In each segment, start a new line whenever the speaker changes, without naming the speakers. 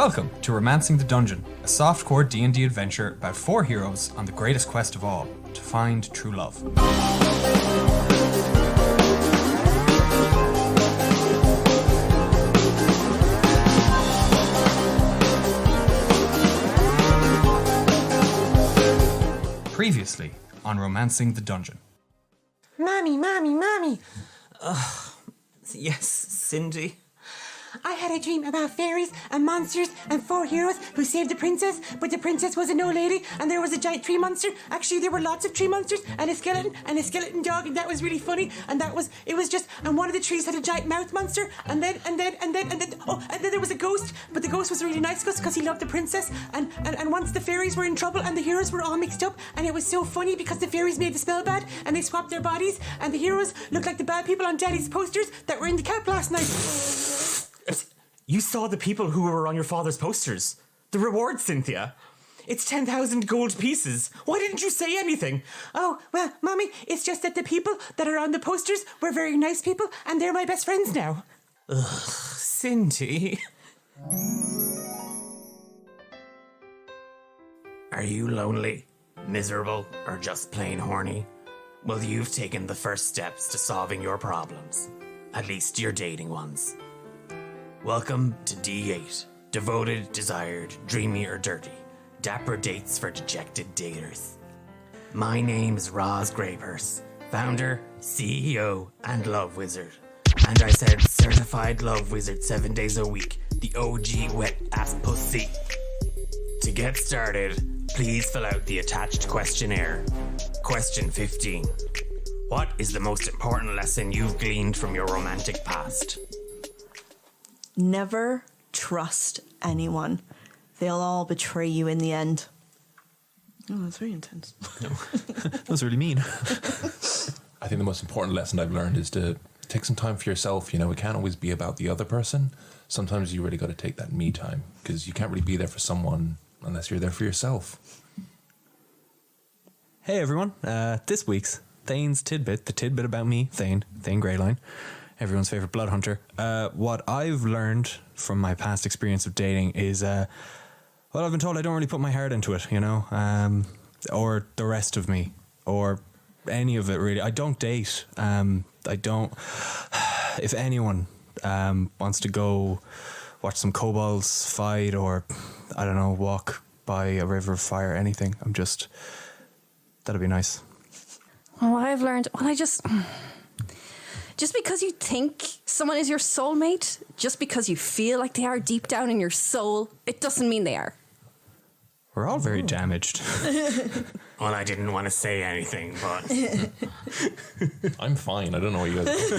Welcome to Romancing the Dungeon, a softcore D&D adventure about four heroes on the greatest quest of all, to find true love. Previously on Romancing the Dungeon.
Mommy.
Yes, Cindy.
I had a dream about fairies and monsters and four heroes who saved the princess, but the princess was an old lady and there was a giant tree monster. Actually, there were lots of tree monsters and a skeleton dog, and that was really funny. And and one of the trees had a giant mouth monster, and then there was a ghost, but the ghost was a really nice ghost because he loved the princess. And once the fairies were in trouble and the heroes were all mixed up, and it was so funny because the fairies made the spell bad and they swapped their bodies, and the heroes looked like the bad people on Daddy's posters that were in the cap last night.
You saw the people who were on your father's posters. The reward, Cynthia. It's 10,000 gold pieces. Why didn't you say anything?
Oh, well, Mommy, it's just that the people that are on the posters were very nice people, and they're my best friends now.
Ugh, Cindy. Are you lonely, miserable, or just plain horny? Well, you've taken the first steps to solving your problems. At least your dating ones. Welcome to D8. Devoted, desired, dreamy, or dirty. Dapper dates for dejected daters. My name is Roz Greypurse, founder, CEO, and love wizard. And I said certified love wizard 7 days a week. The OG wet ass pussy. To get started, please fill out the attached questionnaire. Question 15. What is the most important lesson you've gleaned from your romantic past?
Never trust anyone. They'll all betray you in the end. Oh, that's very intense.
No. That was really mean. I think the most important lesson I've learned is to take some time for yourself. You know, it can't always be about the other person. Sometimes you really got to take that me time, because you can't really be there for someone unless you're there for yourself.
Hey everyone, this week's Thane's Tidbit, the tidbit about me, Thane Greyline, everyone's favourite blood hunter. What I've learned from my past experience of dating is, well, I've been told I don't really put my heart into it, you know, or the rest of me, or any of it really. I don't date. I don't. If anyone wants to go watch some kobolds fight, or, I don't know, walk by a river of fire, anything, that'd be nice.
Well, what I've learned, just because you think someone is your soulmate, just because you feel like they are deep down in your soul, it doesn't mean they are.
We're all very damaged.
Well, I didn't want to say anything, but...
I'm fine. I don't know what you guys are.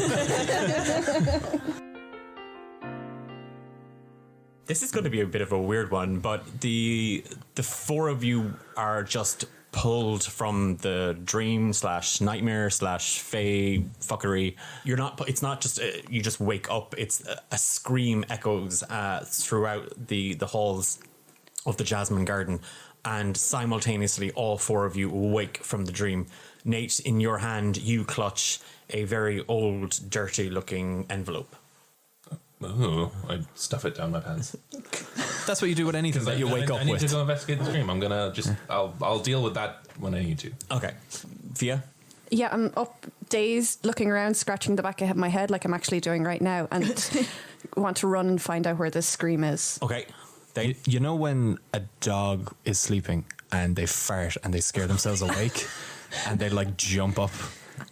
This is going to be a bit of a weird one, but the four of you are just pulled from the dream / nightmare / fey fuckery. It's not just you just wake up. It's a scream echoes throughout the halls of the Jasmine Garden, and simultaneously all four of you wake from the dream. Nate, in your hand you clutch a very old, dirty looking envelope.
Oh, I stuff it down my pants.
That's what you do with anything that you wake up with.
I need to go investigate the dream. I'm gonna I'll deal with that when I need to.
Okay. Fia?
Yeah, I'm up dazed, looking around, scratching the back of my head like I'm actually doing right now, and want to run and find out where this scream is.
Okay.
You know when a dog is sleeping and they fart and they scare themselves awake and they like jump up?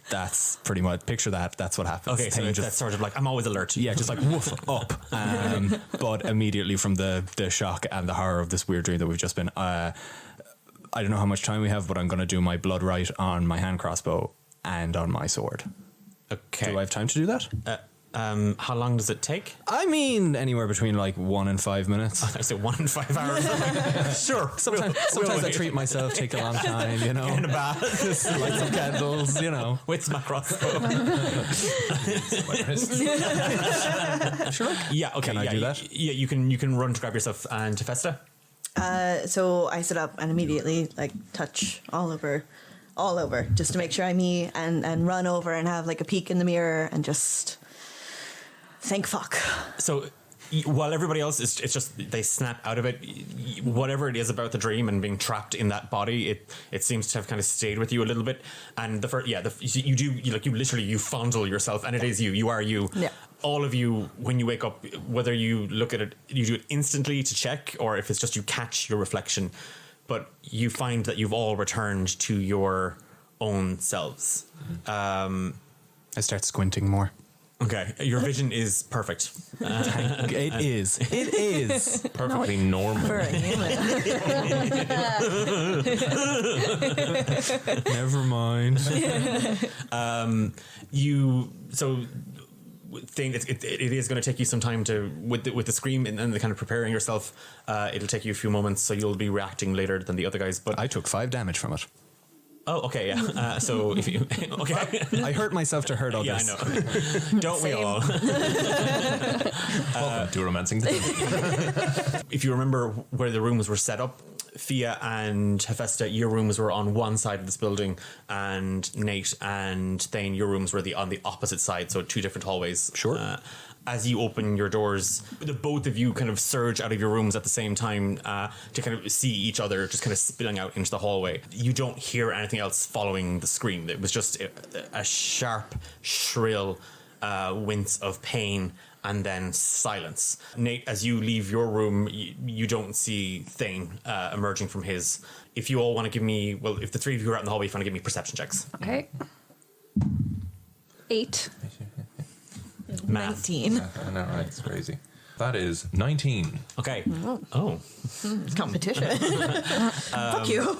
That's pretty much, picture that. That's what happens.
Okay, so that's sort of like, I'm always alert.
Yeah, just like woof up. But immediately from the shock and the horror of this weird dream that we've just been, I don't know how much time we have, but I'm going to do my blood right on my hand crossbow and on my sword.
Okay.
Do I have time to do that?
How long does it take?
I mean, anywhere between like 1 and 5 minutes.
I said 1 and 5 hours. Sure.
Sometimes I treat myself, take a long time, you know.
Get in a bath.
Light some candles, you know.
With my crossbow.
Sure.
Yeah, okay.
Can I do that?
Yeah, you can run to grab yourself. And Tefesta?
So I sit up and immediately like touch all over, just to make sure I'm me, and run over and have like a peek in the mirror and just thank fuck.
So while everybody else is, it's just they snap out of it. Whatever it is about the dream and being trapped in that body, it seems to have kind of stayed with you a little bit. And you fondle yourself, and it is you. You are you.
Yeah.
All of you, when you wake up, whether you look at it, you do it instantly to check, or if it's just you catch your reflection, but you find that you've all returned to your own selves.
I start squinting more.
Okay, your vision is perfect.
It is. It is.
Perfectly normal.
For a human.
Never mind.
It is going to take you some time to with the scream and the kind of preparing yourself. It'll take you a few moments, so you'll be reacting later than the other guys. But
I took 5 damage from it.
oh, okay, yeah. So if you okay,
I hurt myself to hurt others.
yeah, I know. Don't we
Same.
all?
Welcome to Romancing the Dead.
If you remember where the rooms were set up, Fia and Hephaestus, your rooms were on one side of this building, and Nate and Thane, your rooms were on the opposite side, so 2 different hallways.
Sure.
As you open your doors, the both of you kind of surge out of your rooms at the same time to kind of see each other just kind of spilling out into the hallway. You don't hear anything else following the scream. It was just a sharp, shrill wince of pain and then silence. Nate, as you leave your room, you don't see Thane emerging from his. If you all want to give me, well, if the 3 of you are out in the hallway, if you want to give me perception checks.
Okay. 8.
Math.
19.
I know, right? It's crazy. That is 19.
Okay. Oh.
It's competition. Fuck you.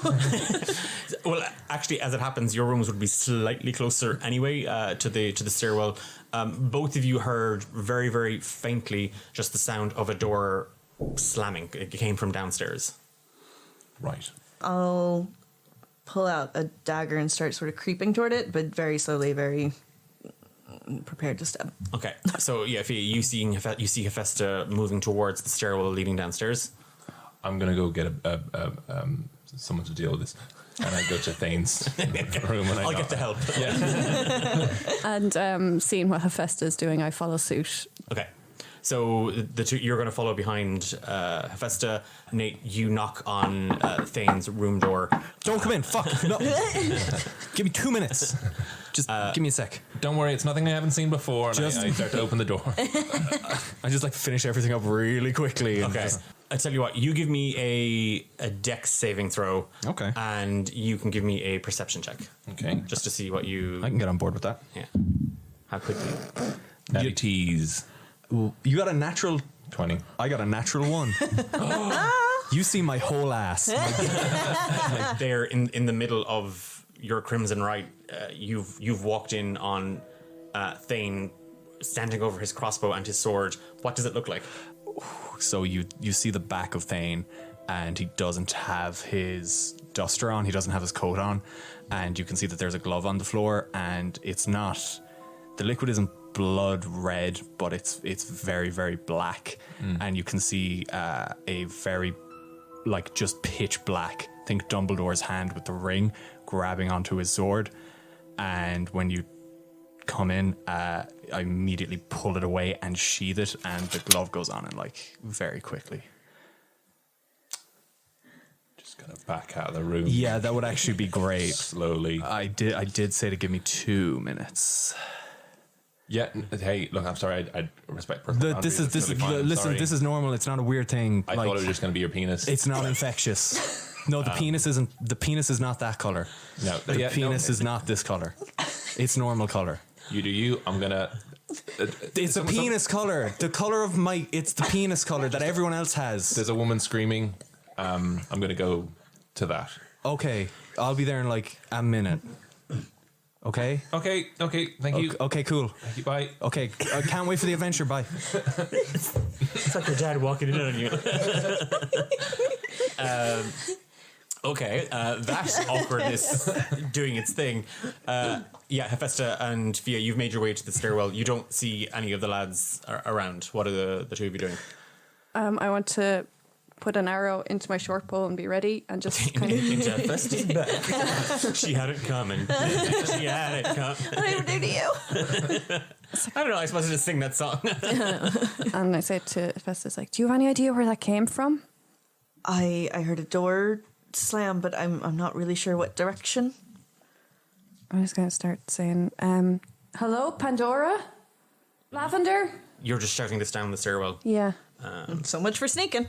Well, actually, as it happens, your rooms would be slightly closer anyway to the stairwell. Both of you heard very, very faintly just the sound of a door slamming. It came from downstairs.
Right.
I'll pull out a dagger and start sort of creeping toward it, but very slowly, very prepared to step.
Okay, so yeah, if you see Hephaestus moving towards the stairwell leading downstairs.
I'm going to go get someone to deal with this. And I go to Thane's room and
I'll get the help.
And seeing what Hephaestus is doing, I follow suit.
Okay. So the 2 you're going to follow behind Hephaestus. Nate, you knock on Thane's room door.
Don't come in. Fuck. No. Give me 2 minutes. Just give me a sec.
Don't worry, it's nothing I haven't seen before. And I start to open the door.
I just like finish everything up really quickly. And
Okay. I tell you what, you give me a dex saving throw.
Okay.
And you can give me a perception check.
Okay.
Just to see what you.
I can get on board with that.
Yeah. How quickly?
Natty tease.
You got a natural
20.
I got a natural 1. You see my whole ass.
Like there in the middle of your crimson rite, you've walked in on Thane standing over his crossbow and his sword. What does it look like?
So you see the back of Thane, and he doesn't have his duster on. He doesn't have his coat on, and you can see that there's a glove on the floor, and it's not. The liquid isn't blood red, but it's very, very black, and you can see a very just pitch black. Think Dumbledore's hand with the ring grabbing onto his sword, and when you come in, I immediately pull it away and sheath it, and the glove goes on and very quickly.
Just gonna back out of the room.
Yeah, that would actually be great.
Slowly.
I did say to give me 2 minutes.
Yeah. Hey, look, I'm sorry. I respect personal boundaries.
This is
It's totally fine.
listen.
Sorry.
This is normal. It's not a weird thing.
I thought it was just going to be your penis.
It's not infectious. No, the penis isn't. The penis is not that color.
No,
The penis is not this color. It's normal color.
You do you. I'm gonna.
It's a penis color. The color of my. It's the penis color that everyone else has.
There's a woman screaming. I'm gonna go to that.
Okay, I'll be there in a minute. Okay.
Okay. Thank you.
Okay. Cool.
Thank you. Bye.
Okay. I can't wait for the adventure. Bye.
It's like your dad walking in on you. Okay, that awkwardness doing its thing. Yeah, Hephaestus and Fia, you've made your way to the stairwell. You don't see any of the lads around. What are the 2 of you doing?
I want to put an arrow into my short bow and be ready, and just kind of.
Into Festus back. She had it coming. She had it coming.
What did I ever do to you?
I don't know. I suppose I just sing that song.
And I said to Festus, like, "Do you have any idea where that came from?"
I heard a door slam, but I'm not really sure what direction.
I'm just going to start saying, "Hello, Pandora, Lavender."
You're just shouting this down the stairwell.
Yeah.
So much for sneaking.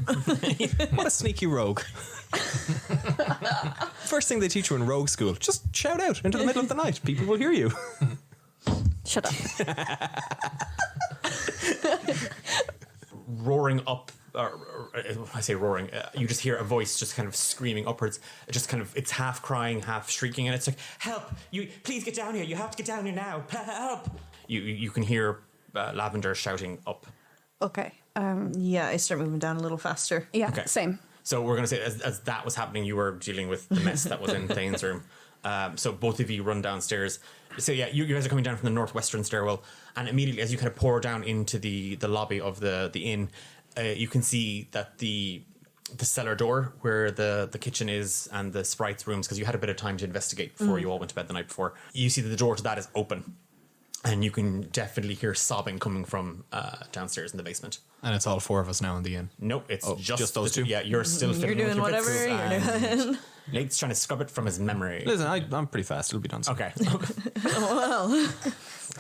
What a sneaky rogue. First thing they teach you in rogue school, just shout out into the middle of the night. People will hear you.
Shut up.
Roaring up, I say roaring, you just hear a voice just kind of screaming upwards. It just kind of, it's half crying, half shrieking, and it's like, help, you, please get down here. You have to get down here now. Help. You can hear Lavender shouting up.
Okay.
Yeah, I start moving down a little faster.
Yeah,
Okay.
same.
So we're going to say, as that was happening, you were dealing with the mess that was in Thane's room. So both of you run downstairs. So yeah, you guys are coming down from the northwestern stairwell, and immediately as you kind of pour down into the lobby of the inn, you can see that the cellar door where the kitchen is and the sprites rooms, because you had a bit of time to investigate before you all went to bed the night before, you see that the door to that is open, and you can definitely hear sobbing coming from downstairs in the basement.
And it's all four of us now in the inn.
Nope, it's just
those two?
Yeah, you're still
You're
fiddling with
doing
your
whatever
bits,
you're doing.
Nate's trying to scrub it from his memory.
Listen, I'm pretty fast. It'll be done soon.
Okay.
Well,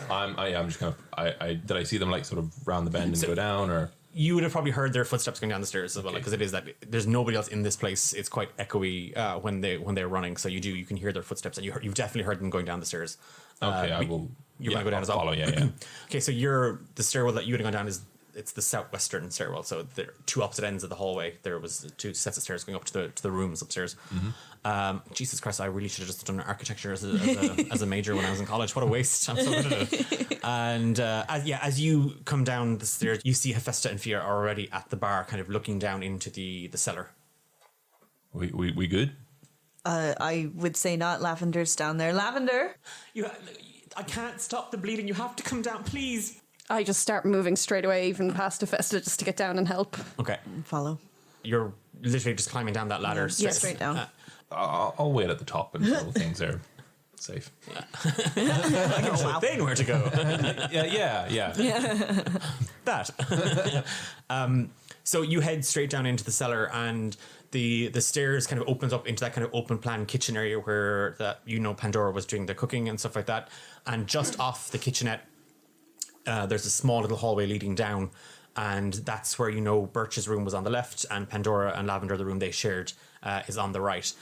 I'm just kind of. Did I see them like sort of round the bend and go down, or?
You would have probably heard their footsteps going down the stairs as well, because it is that there's nobody else in this place. It's quite echoey when they're running, so you can hear their footsteps, and you've definitely heard them going down the stairs.
Okay, I will.
You're going to go down
I'll
as well.
follow, yeah.
Okay, so the stairwell that you would have gone down it's the southwestern stairwell. So there are two opposite ends of the hallway. There was two sets of stairs going up to the rooms upstairs. Jesus Christ, I really should have just done architecture as a major when I was in college. What a waste! I'm so good at it. And as you come down the stairs, you see Hephaestus and Fia are already at the bar, kind of looking down into the cellar.
We good?
I would say not. Lavender's down there. Lavender.
I can't stop the bleeding. You have to come down, please.
I just start moving straight away, even past Hephaestus, just to get down and help.
Okay.
Follow.
You're literally just climbing down that ladder.
Yeah, straight down.
I'll wait at the top until things are safe.
I can show Thane where to go.
Yeah.
That. So you head straight down into the cellar, and the stairs kind of opens up into that kind of open plan kitchen area where Pandora was doing the cooking and stuff like that. And just off the kitchenette, there's a small little hallway leading down, and that's where Birch's room was on the left, and Pandora and Lavender, the room they shared, is on the right.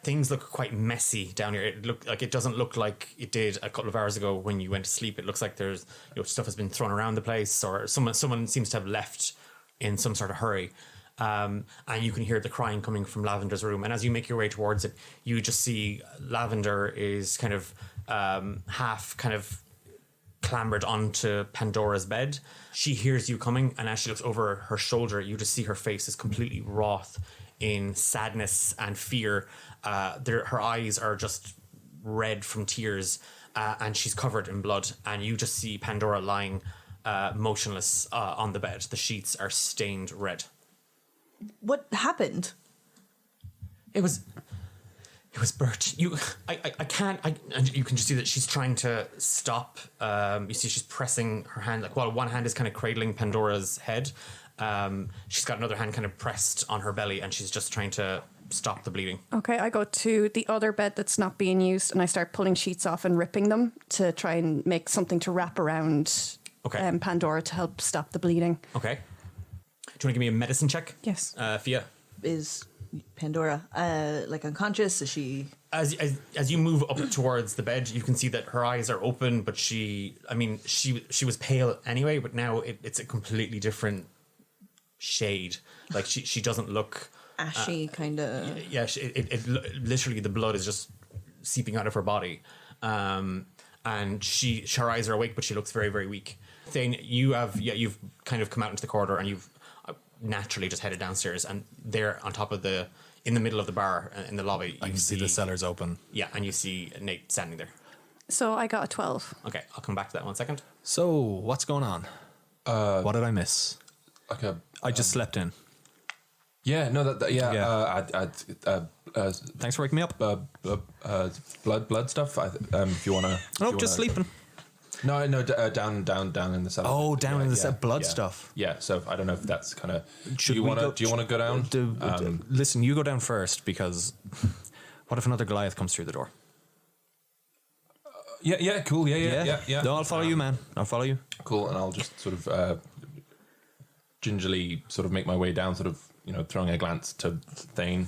Things look quite messy down here. It doesn't look like it did a couple of hours ago when you went to sleep. It looks like there's stuff has been thrown around the place, or someone seems to have left in some sort of hurry. And you can hear the crying coming from Lavender's room. And as you make your way towards it, you just see Lavender is kind of half kind of clambered onto Pandora's bed. She hears you coming, and as she looks over her shoulder, you just see her face is completely wroth in sadness and fear. Her eyes are just red from tears, and she's covered in blood, and you just see Pandora lying motionless on the bed. The sheets are stained red.
What happened?
It was Birch. I can't. And you can just see that she's trying to stop. You see she's pressing her hand, like while one hand is kind of cradling Pandora's head. She's got another hand kind of pressed on her belly, and she's just trying to stop the bleeding.
Okay, I go to the other bed that's not being used, and I start pulling sheets off and ripping them to try and make something to wrap around Pandora to help stop the bleeding.
Okay. Do you want to give me a medicine check?
Yes.
Fia.
Is Pandora like unconscious? Is she?
As you move up towards the bed, you can see that her eyes are open, but she was pale anyway, but now it's a completely different shade. Like she doesn't look
Ashy, kind of.
Yeah, it literally the blood is just seeping out of her body, and her eyes are awake, but she looks very, very weak. Thane, you've kind of come out into the corridor, and you've naturally just headed downstairs, and there on top of in the middle of the bar in the lobby,
I can see the cellars open.
Yeah, and you see Nate standing there.
So I got a 12.
Okay, I'll come back to that 1 second.
So what's going on? What did I miss?
Like
I just slept in.
Yeah, no, yeah.
Thanks for waking me up.
Blood stuff. If you wanna.
Just sleeping.
No, down in the cellar.
Oh, down in the cellar, blood
yeah.
stuff.
Yeah, so I don't know if that's kind of.
Do you want to
go down?
Listen, you go down first, because what if another Goliath comes through the door?
Yeah, cool. Yeah.
No, I'll follow you, man. I'll follow you.
Cool, and I'll just sort of gingerly sort of make my way down, sort of, throwing a glance to Thane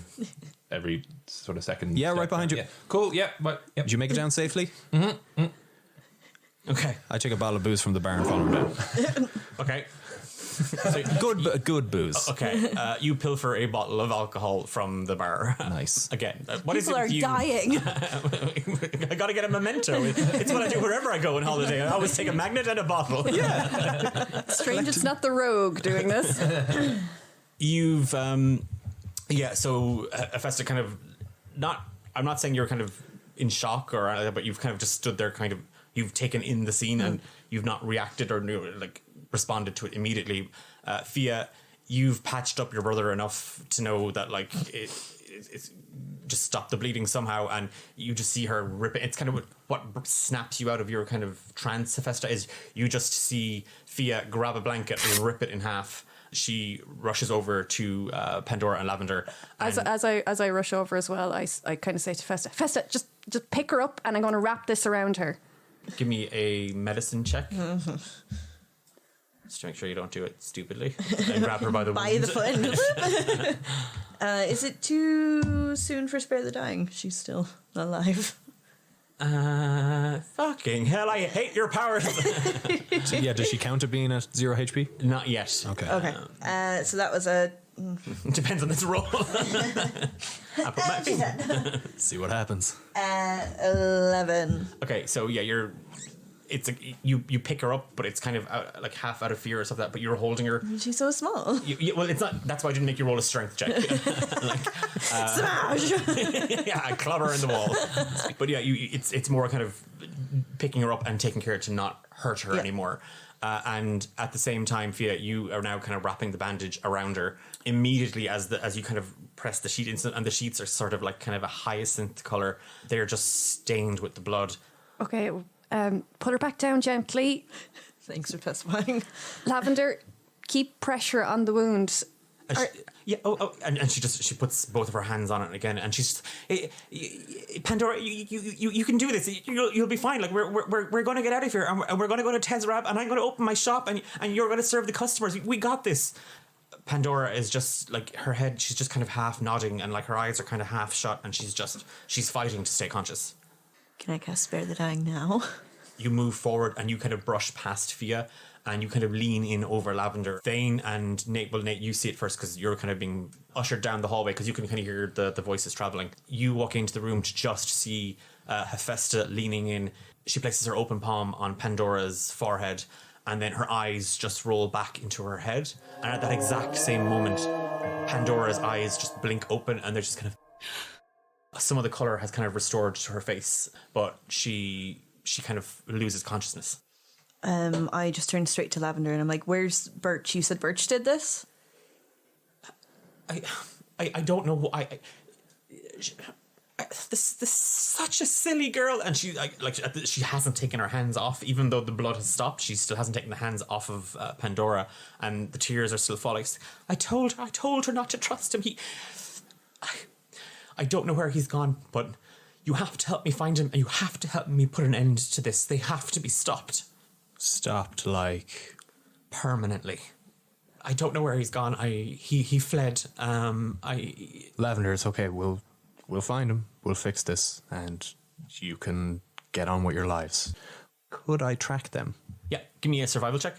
every sort of second.
Yeah, right behind you.
Yeah. Cool. Yeah, but
Did you make it down safely?
Mm-hmm. Okay.
I take a bottle of booze from the bar and follow him down.
Okay.
So, good booze.
Okay. You pilfer a bottle of alcohol from the bar.
Nice.
Again, what is
People
it
are
with you?
dying.
I gotta get a memento. It's what I do wherever I go on holiday. I always take a magnet and a bottle.
Yeah.
Strange it's not the rogue doing this.
You've, so Hephaestus kind of I'm not saying you're kind of in shock or anything, but you've kind of just stood there you've taken in the scene and you've not reacted or responded to it immediately. Fia, you've patched up your brother enough to know that it's just stopped the bleeding somehow, and you just see her rip it. It's kind of what snaps you out of your kind of trance, Hephaestus, is you just see Fia grab a blanket and rip it in half. She rushes over to Pandora and Lavender.
As I rush over as well, I kind of say to Festa, just pick her up, and I'm going to wrap this around her.
Give me a medicine check. Just to make sure you don't do it stupidly. And grab her by the
foot. Is it too soon for Spare the Dying? She's still alive.
Fucking hell, I hate your powers.
Does she count at being at 0 HP?
Not yet.
Okay.
So that was a...
Depends on this roll. I put my
See what happens.
11.
Okay, so yeah, you pick her up, but it's kind of half out of fear or something like that, but you're holding her.
She's so small.
Well, it's not. That's why I didn't make you roll a strength check.
Smash!
Yeah, I club her in the wall. But yeah, it's more kind of picking her up and taking care to not hurt her anymore. And at the same time, Fia, you are now kind of wrapping the bandage around her immediately as you kind of press the sheet instant, and the sheets are sort of like kind of a hyacinth color. They're just stained with the blood.
Okay, put her back down gently.
Thanks for specifying.
Lavender, keep pressure on the wound.
And she puts both of her hands on it again, and she's Pandora. You can do this. You'll be fine. Like we're going to get out of here, and we're going to go to Tezrab, and I'm going to open my shop, and you're going to serve the customers. We got this. Pandora is just like her head. She's just kind of half nodding, and like her eyes are kind of half shut, and she's fighting to stay conscious.
Can I cast Spare the Dying now?
You move forward, and you kind of brush past Fia, and you kind of lean in over Lavender. Thane and Nate, you see it first because you're kind of being ushered down the hallway because you can kind of hear the voices traveling. You walk into the room to just see Hephaestus leaning in. She places her open palm on Pandora's forehead, and then her eyes just roll back into her head. And at that exact same moment, Pandora's eyes just blink open, and they're just kind of... Some of the colour has kind of restored to her face, but she kind of loses consciousness.
I just turned straight to Lavender and I'm like, where's Birch? You said Birch did this?
I don't know. This such a silly girl, and she she hasn't taken her hands off, even though the blood has stopped. She still hasn't taken the hands off of Pandora, and the tears are still falling. I told her not to trust him. I don't know where he's gone, but you have to help me find him, and you have to help me put an end to this. They have to be stopped.
Stopped like
permanently. I don't know where he's gone. He fled.
Lavender, it's okay. We'll find him. We'll fix this, and you can get on with your lives. Could I track them?
Yeah, give me a survival check.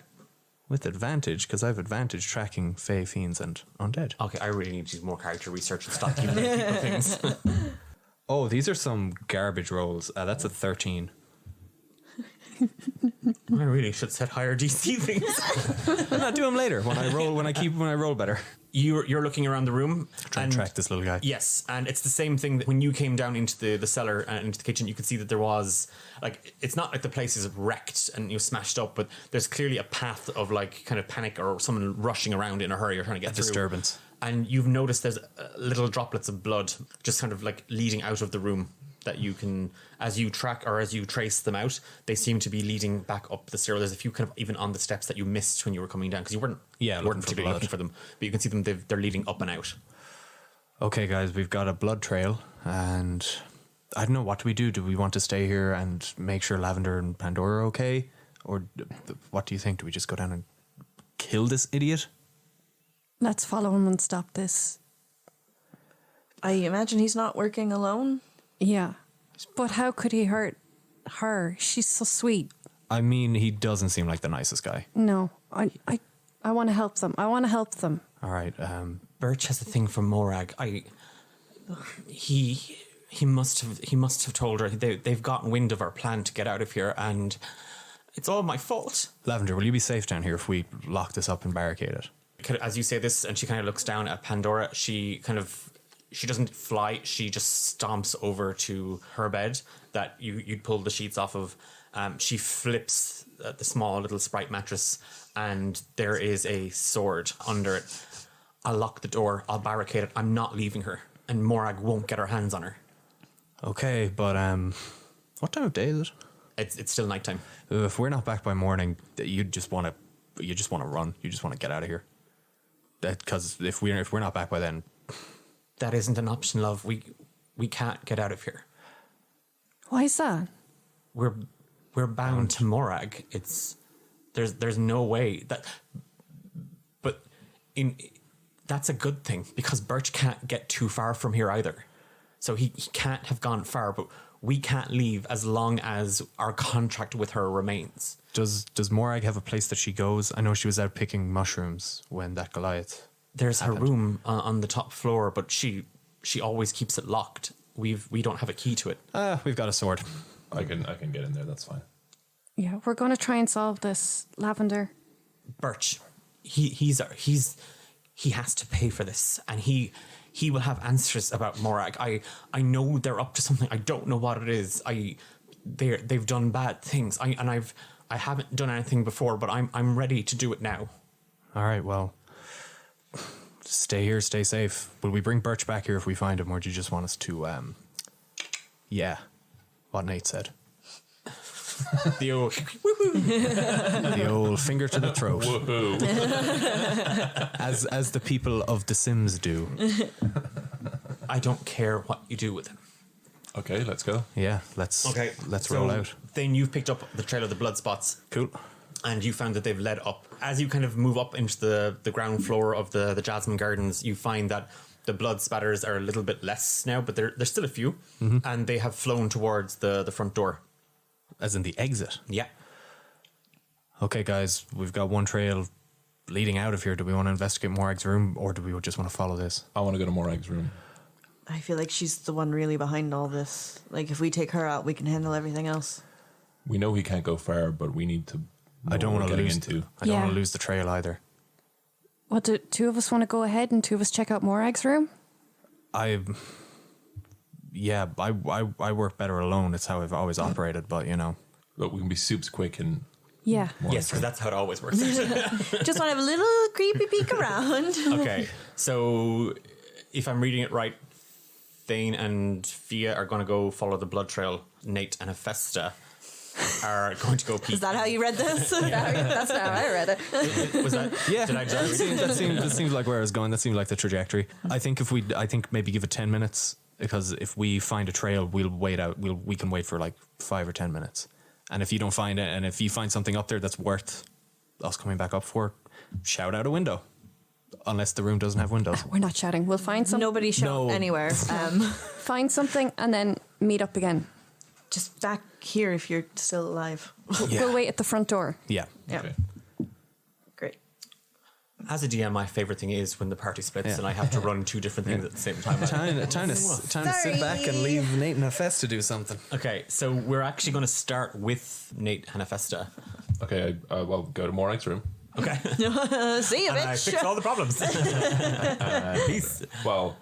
With advantage, because I have advantage tracking Fey, Fiends, and Undead.
Okay, I really need to do more character research and stop giving people things.
Oh, these are some garbage rolls. That's a 13.
I really should set higher DC things.
I'm not doing them later when I roll better.
You're looking around the room.
Trying to track this little guy.
Yes, and it's the same thing that when you came down into the cellar and into the kitchen, you could see that there was, like, it's not like the place is wrecked and smashed up, but there's clearly a path of, like, kind of panic or someone rushing around in a hurry or trying to get through.
Disturbance.
and you've noticed there's little droplets of blood just kind of like leading out of the room that you can, as you track or as you trace them out, they seem to be leading back up the stairwell. There's a few kind of even on the steps that you missed when you were coming down because you weren't particularly looking for them, but you can see them. They're leading up and out.
Okay, guys, we've got a blood trail, and I don't know, what do we do? Do we want to stay here and make sure Lavender and Pandora are okay, or what do you think? Do we just go down and kill this idiot?
Let's follow him and stop this.
I imagine he's not working alone.
Yeah. But how could he hurt her? She's so sweet.
I mean, he doesn't seem like the nicest guy.
No. I want to help them. I want to help them.
All right.
Birch has a thing for Morrag. He must have told her they've gotten wind of our plan to get out of here, and it's all my fault.
Lavender, will you be safe down here if we lock this up and barricade it?
As you say this, and she kind of looks down at Pandora, she doesn't fly. She just stomps over to her bed that you'd pull the sheets off of. She flips the small little sprite mattress, and there is a sword under it. I'll lock the door. I'll barricade it. I'm not leaving her, and Morrag won't get her hands on her.
Okay, but what time of day is it?
It's still nighttime.
If we're not back by morning, you just want to run. You just want to get out of here. Because if we're not back by then.
That isn't an option, love. We can't get out of here.
Why is that?
We're bound to Morrag. There's no way that. But that's a good thing because Birch can't get too far from here either. So he can't have gone far, but we can't leave as long as our contract with her remains.
Does Morrag have a place that she goes? I know she was out picking mushrooms when that Goliath.
There's her room on the top floor, but she always keeps it locked. We don't have a key to it.
We've got a sword.
I can get in there. That's fine.
Yeah, we're going to try and solve this, Lavender.
Birch, he has to pay for this, and he will have answers about Morrag. I know they're up to something. I don't know what it is. They've done bad things. I haven't done anything before, but I'm ready to do it now.
All right, well, stay here, stay safe. Will we bring Birch back here if we find him, or do you just want us to, what Nate said?
The old
the old finger to the throat.
Woohoo.
As the people of The Sims do.
I don't care what you do with him.
Okay, let's go.
Yeah, let's roll out.
Then you've picked up the trail of the blood spots.
Cool.
And you found that they've led up. As you kind of move up into the ground floor of the Jasmine Gardens, you find that the blood spatters are a little bit less now, but there's still a few. Mm-hmm. And they have flown towards the front door.
As in the exit?
Yeah.
Okay, guys, we've got one trail leading out of here. Do we want to investigate Morrag's room, or do we just want to follow this?
I want to go to Morrag's room.
I feel like she's the one really behind all this. Like, if we take her out, we can handle everything else.
We know he can't go far, but we need to.
I don't want to lose. I don't want
Yeah.
to lose the trail either.
What, do two of us want to go ahead and two of us check out Morrag's room?
I work better alone. It's how I've always operated, but you know.
Look, we can be soups quick and.
Yeah.
Yes, because that's how it always works.
Just want to have a little creepy peek around.
Okay, so if I'm reading it right, Thane and Fia are going to go follow the blood trail. Nate and Hephaestus are going to go peek.
Is that how you read this?
That's how I read it.
Was that?
Yeah,
Did I just
that seemed like where I was going. That seemed like the trajectory. I think maybe give it 10 minutes, because if we find a trail, we'll wait out. We can wait for like 5 or 10 minutes. And if you don't find it, and if you find something up there that's worth us coming back up for, shout out a window. Unless the room doesn't have windows.
We're not shouting. We'll find something.
Nobody shout
No.
anywhere.
Find something and then meet up again.
Just back here if you're still alive.
Yeah.
We'll wait at the front door.
Yeah.
Yeah.
Okay.
Great.
As a DM, my favorite thing is when the party splits
Yeah.
and I have to run two different things at the same time.
Time to sit back and leave Nate and Hephaestus to do something.
Okay, so we're actually going to start with Nate and Hephaestus.
Okay, well, go to Morrag's room.
Okay.
See you,
And I
bitch.
fixed all the problems. Peace.
Well,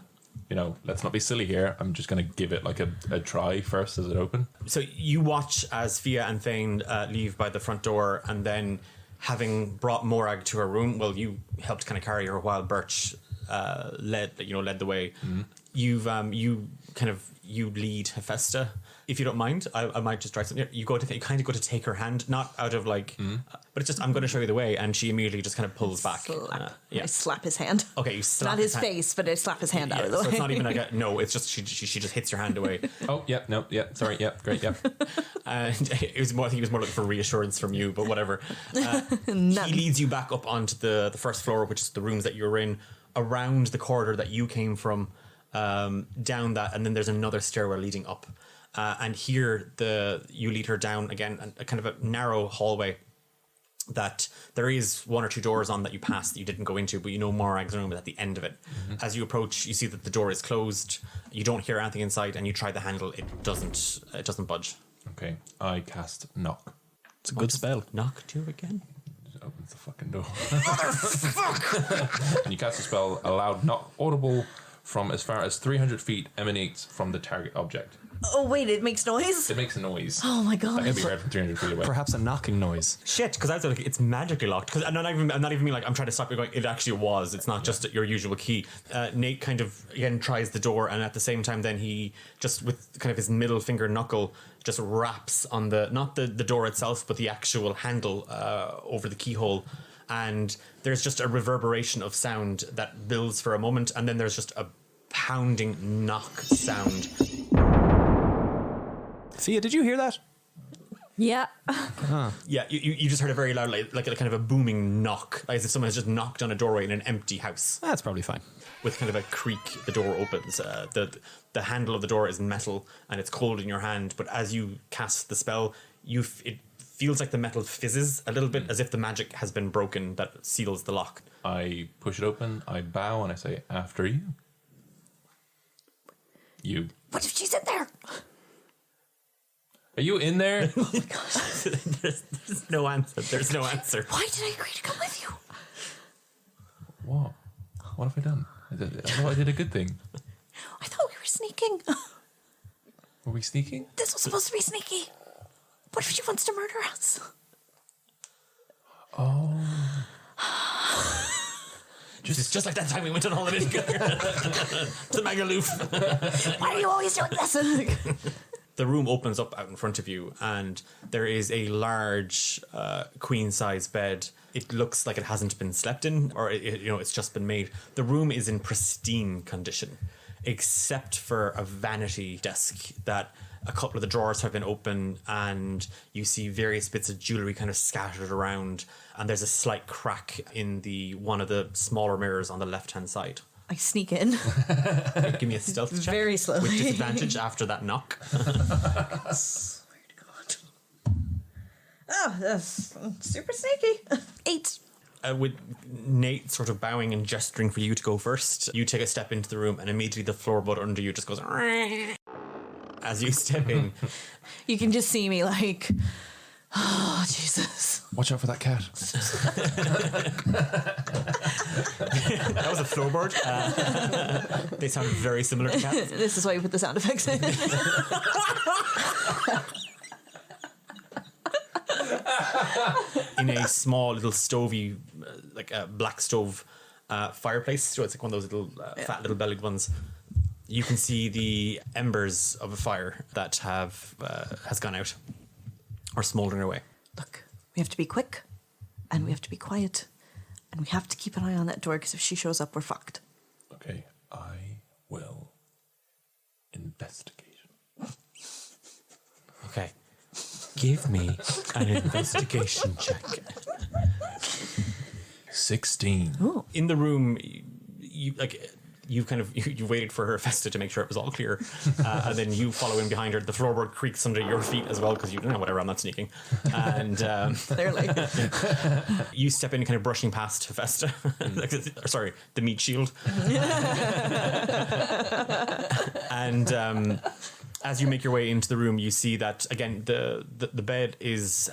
let's not be silly here. I'm just going to give it like a try first. Is it open?
So you watch as Fia and Thane leave by the front door, and then having brought Morrag to her room, well, you helped kind of carry her while Birch
led the way. You've you lead Hephaestus. If you don't mind, I might just try something. You kind of go to take her hand, not out of like, but it's just I'm going to show you the way, and she immediately just kind of pulls back.
I slap his hand.
Okay, you slap
not his face, but I slap his hand out of the way.
So it's not even like no. It's just she just hits your hand away.
Oh yeah, no, yeah, sorry, yeah, great, yeah.
And it was more. I think he was more looking for reassurance from you, but whatever. He leads you back up onto the first floor, which is the rooms that you're in, around the corridor that you came from, down that, and then there's another stairwell leading up. And here you lead her down again, a kind of a narrow hallway that there is one or two doors on that you passed that you didn't go into, but Morrag's room is at the end of it. As you approach, you see that the door is closed. You don't hear anything inside, and you try the handle. It doesn't budge.
Okay, I cast knock.
It's a good spell.
Knock 2 again.
Just opens the fucking door. Motherfucker! And you cast a spell. A loud knock, audible from as far as 300 feet, emanates from the target object.
Oh wait, it makes noise?
It makes a noise.
Oh my god.
That can be heard from 300 feet away.
Perhaps a knocking noise.
Shit, because I was like, it's magically locked. Because I'm not even mean like I'm trying to stop you going. It actually was. It's not just your usual key. Nate kind of again tries the door, and at the same time, then he just with kind of his middle finger knuckle just raps on not the door itself, but the actual handle over the keyhole. And there's just a reverberation of sound that builds for a moment, and then there's just a pounding knock sound.
Thea, did you hear that?
Yeah.
Yeah, you just heard a very loud, like a kind of a booming knock, as if someone has just knocked on a doorway in an empty house.
That's probably fine.
With kind of a creak, the door opens. The handle of the door is metal, and it's cold in your hand. But as you cast the spell, it feels like the metal fizzes a little bit, as if the magic has been broken that seals the lock.
I push it open, I bow, and I say, after you. You.
What if she's in there?
Are you in there?
Oh my gosh.
There's no answer. There's no answer.
Why did I agree to come with you?
What? What have I done? I thought I did a good thing.
I thought we were sneaking.
Were we sneaking?
This was supposed to be sneaky. What if she wants to murder us?
Oh.
Just like that time we went on holiday together to Magaluf.
Why are you always doing this?
The room opens up out in front of you, and there is a large queen-size bed. It looks like it hasn't been slept in, or it's just been made. The room is in pristine condition, except for a vanity desk that a couple of the drawers have been open, and you see various bits of jewellery kind of scattered around, and there's a slight crack in one of the smaller mirrors on the left-hand side.
I sneak in.
Give me a stealth check.
Very slowly.
With disadvantage after that knock.
Swear to God. Oh, that's super sneaky. 8.
With Nate sort of bowing and gesturing for you to go first, you take a step into the room, and immediately the floorboard under you just goes as you step in.
You can just see me like, oh, Jesus.
Watch out for that cat.
That was a floorboard. They sound very similar to cats.
This is why you put the sound effects in.
In a small little stovey, like a black stove fireplace. So it's like one of those little fat little bellied ones. You can see the embers of a fire that has gone out or smouldering away.
Look, we have to be quick, and we have to be quiet, and we have to keep an eye on that door, because if she shows up, we're fucked.
Okay, I will investigate.
Okay. Give me an investigation check.
16.
Ooh.
In the room, you waited for her Festa to make sure it was all clear, and then you follow in behind her. The floorboard creaks under your feet as well, because whatever, I'm not sneaking. And
Clearly.
you step in, kind of brushing past Festa. Sorry, the meat shield. And as you make your way into the room, you see that again the bed is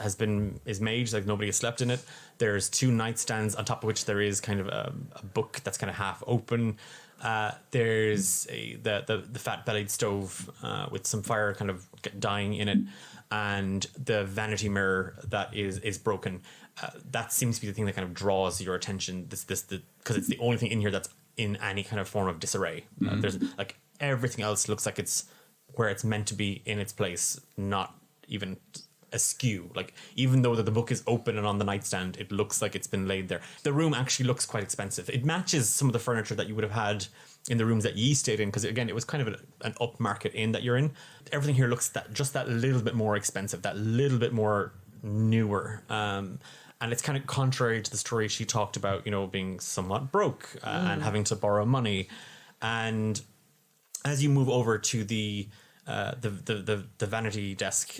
made, like nobody has slept in it. There's 2 nightstands on top of which there is kind of a book that's kind of half open. There's the fat bellied stove with some fire kind of dying in it, and the vanity mirror that is broken. That seems to be the thing that kind of draws your attention. Because it's the only thing in here that's in any kind of form of disarray. There's like everything else looks like it's where it's meant to be in its place, not even askew. Like even though the book is open and on the nightstand, it looks like it's been laid there. The room actually looks quite expensive. It matches some of the furniture that you would have had in the rooms that ye stayed in, because again, it was kind of an upmarket inn that you're in. Everything here looks that little bit more expensive, that little bit more newer. And it's kind of contrary to the story she talked about, you know, being somewhat broke and having to borrow money. And as you move over to the vanity desk,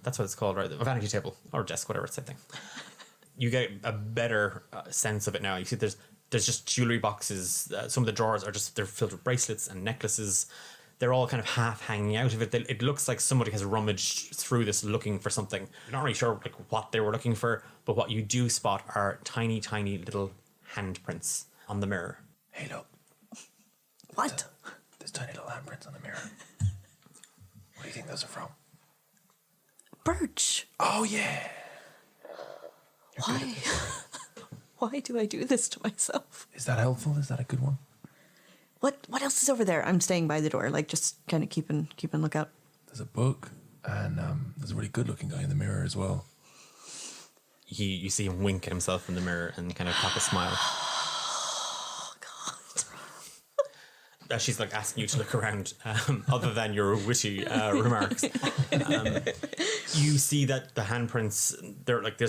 that's what it's called, right? A vanity table or desk, whatever, it's the same thing. You get a better sense of it now. You see, there's just jewelry boxes. Some of the drawers they're filled with bracelets and necklaces. They're all kind of half hanging out of it. It looks like somebody has rummaged through this looking for something. You're not really sure like what they were looking for, but what you do spot are tiny, tiny little handprints on the mirror.
Hey, look.
What?
There's tiny little handprints on the mirror. What do you think those are from?
Birch.
Oh, yeah.
Why? Why do I do this to myself?
Is that helpful? Is that a good one?
What else is over there? I'm staying by the door, like just kind of keeping lookout.
There's a book, and there's a really good-looking guy in the mirror as well.
You see him wink at himself in the mirror and kind of pop a smile.
Oh God!
As she's like asking you to look around, other than your witty remarks, you see that the handprints. They're like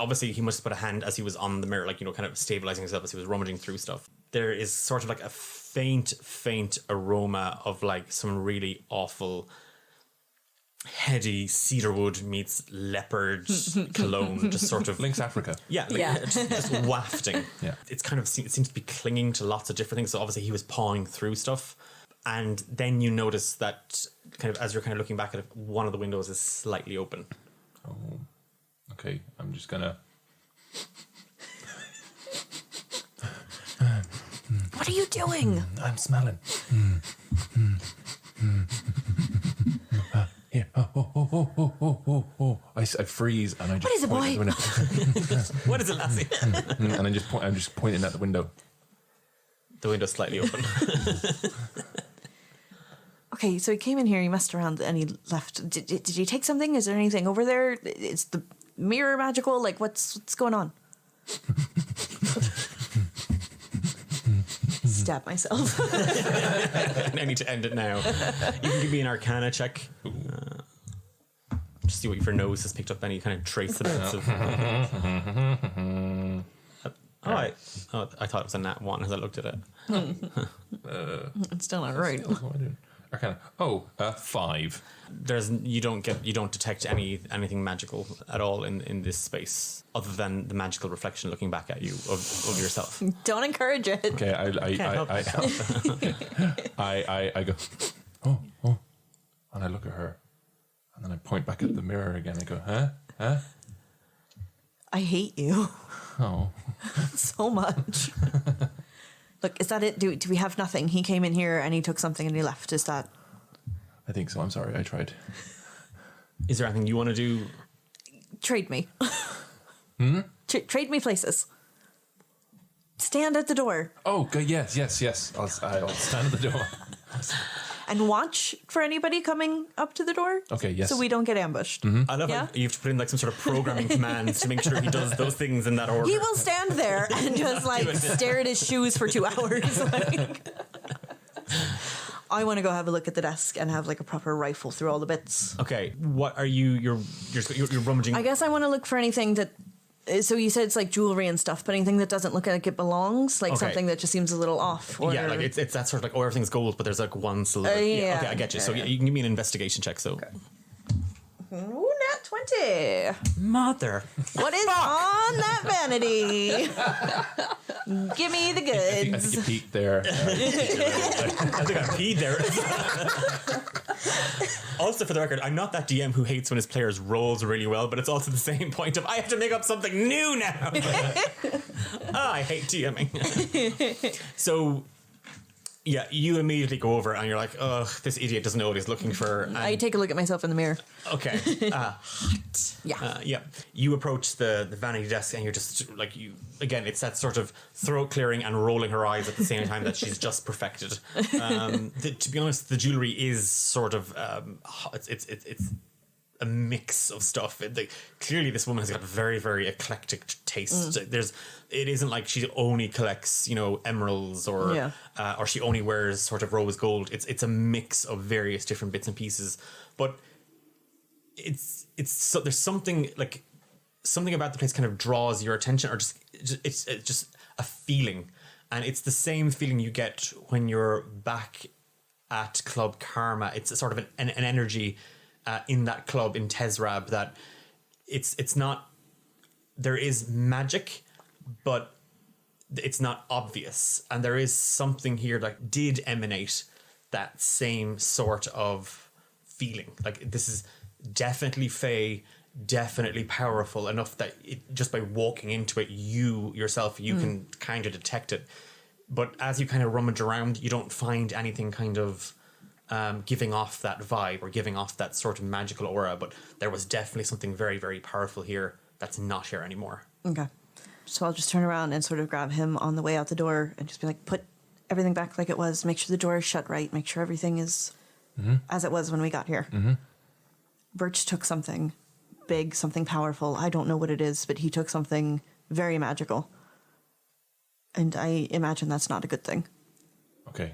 obviously he must have put a hand as he was on the mirror, like, you know, kind of stabilizing himself as he was rummaging through stuff. There is sort of like a faint aroma of like some really awful heady cedarwood meets leopard cologne, just sort of
Lynx Africa.
yeah, like,
Yeah.
just wafting.
Yeah.
It's kind of, it seems to be clinging to lots of different things. So obviously he was pawing through stuff, and then you notice that kind of as you're kind of looking back at it, one of the windows is slightly open.
Oh, okay. I'm just gonna.
What are you doing?
I'm smelling. Here. Oh. I freeze and I just
What is it,
point
boy?
at the window.
What is it, lassie?
And I'm just pointing at the window.
The window's slightly open.
Okay, so he came in here, he messed around, and he left. Did he take something? Is there anything over there? Is the mirror magical? Like, what's going on? Stab myself.
I need to end it now. You can give me an Arcana check. Just see what your nose has picked up any kind of trace of bits of. I thought it was a nat 1 as I looked at it.
It's still not right.
What am I doing? Arcana. 5.
You don't detect anything magical at all in this space, other than the magical reflection looking back at you of yourself.
Don't encourage it.
Okay, I go, oh, and I look at her, and then I point back at the mirror again. I go, huh?
I hate you
Oh,
so much. Look, is that it? Do we have nothing? He came in here and he took something and he left. Is that?
I think so. I'm sorry. I tried.
Is there anything you want to do?
Trade me. Trade me places. Stand at the door
Oh, good. Yes. I'll stand at the door.
and watch for anybody coming up to the door.
Okay, yes.
So we don't get ambushed.
I love
Yeah?
how you have to put in like some sort of programming commands to make sure he does those things in that order.
He will stand there and just like stare at his shoes for 2 hours. Like, I want to go have a look at the desk and have like a proper rifle through all the bits.
Okay, what are you? You're rummaging.
I guess I want to look for anything that. So you said it's like jewelry and stuff, but anything that doesn't look like it belongs, like
Okay.
something that just seems a little off. Or,
Yeah, like it's that sort of like, oh, everything's gold, but there's like one silver.
yeah.
Okay, I get you. So you can give me an investigation check. So,
Ooh, nat 20.
mother,
What is on that vanity? Give me the
I think
goods.
you peeked there.
I think I peed there. Also, for the record, I'm not that DM who hates when his players rolls really well, but it's also the same point of I have to make up something new now. I hate DMing. So Yeah, you immediately go over and you're like, ugh, this idiot doesn't know what he's looking for. And
I take a look at myself in the mirror.
okay. Yeah. You approach the vanity desk and you're just like, it's that sort of throat clearing and rolling her eyes at the same time that she's just perfected. To be honest, the jewelry is sort of, it's a mix of stuff. Clearly this woman has got a very, very eclectic taste. It isn't like she only collects, emeralds or she only wears sort of rose gold. It's a mix of various different bits and pieces, but there's something about the place kind of draws your attention, or it's just a feeling, and it's the same feeling you get when you're back at Club Karma. It's a sort of an energy in that club in Tezrab that it's not, there is magic, but it's not obvious, and there is something here that did emanate that same sort of feeling. Like, this is definitely Fae, definitely powerful enough that just by walking into it, you yourself can kind of detect it. But as you kind of rummage around, you don't find anything kind of giving off that vibe or giving off that sort of magical aura. But there was definitely something very, very powerful here that's not here anymore.
Okay. So I'll just turn around and sort of grab him on the way out the door and just be like, put everything back like it was. Make sure the door is shut right. Make sure everything is as it was when we got here. Birch took something big, something powerful. I don't know what it is, but he took something very magical. And I imagine that's not a good thing.
Okay.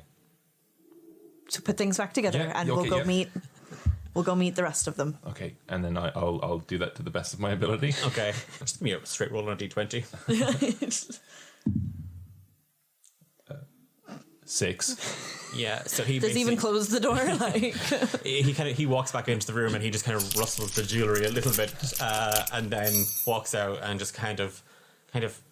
So put things back together and we'll go meet the rest of them.
Okay, and then I'll do that to the best of my ability.
Okay. Just give me a straight roll on a d20.
6.
Yeah, so he
does he even close the door? Like
he walks back into the room and he just kind of rustles the jewelry a little bit, and then walks out and just kind of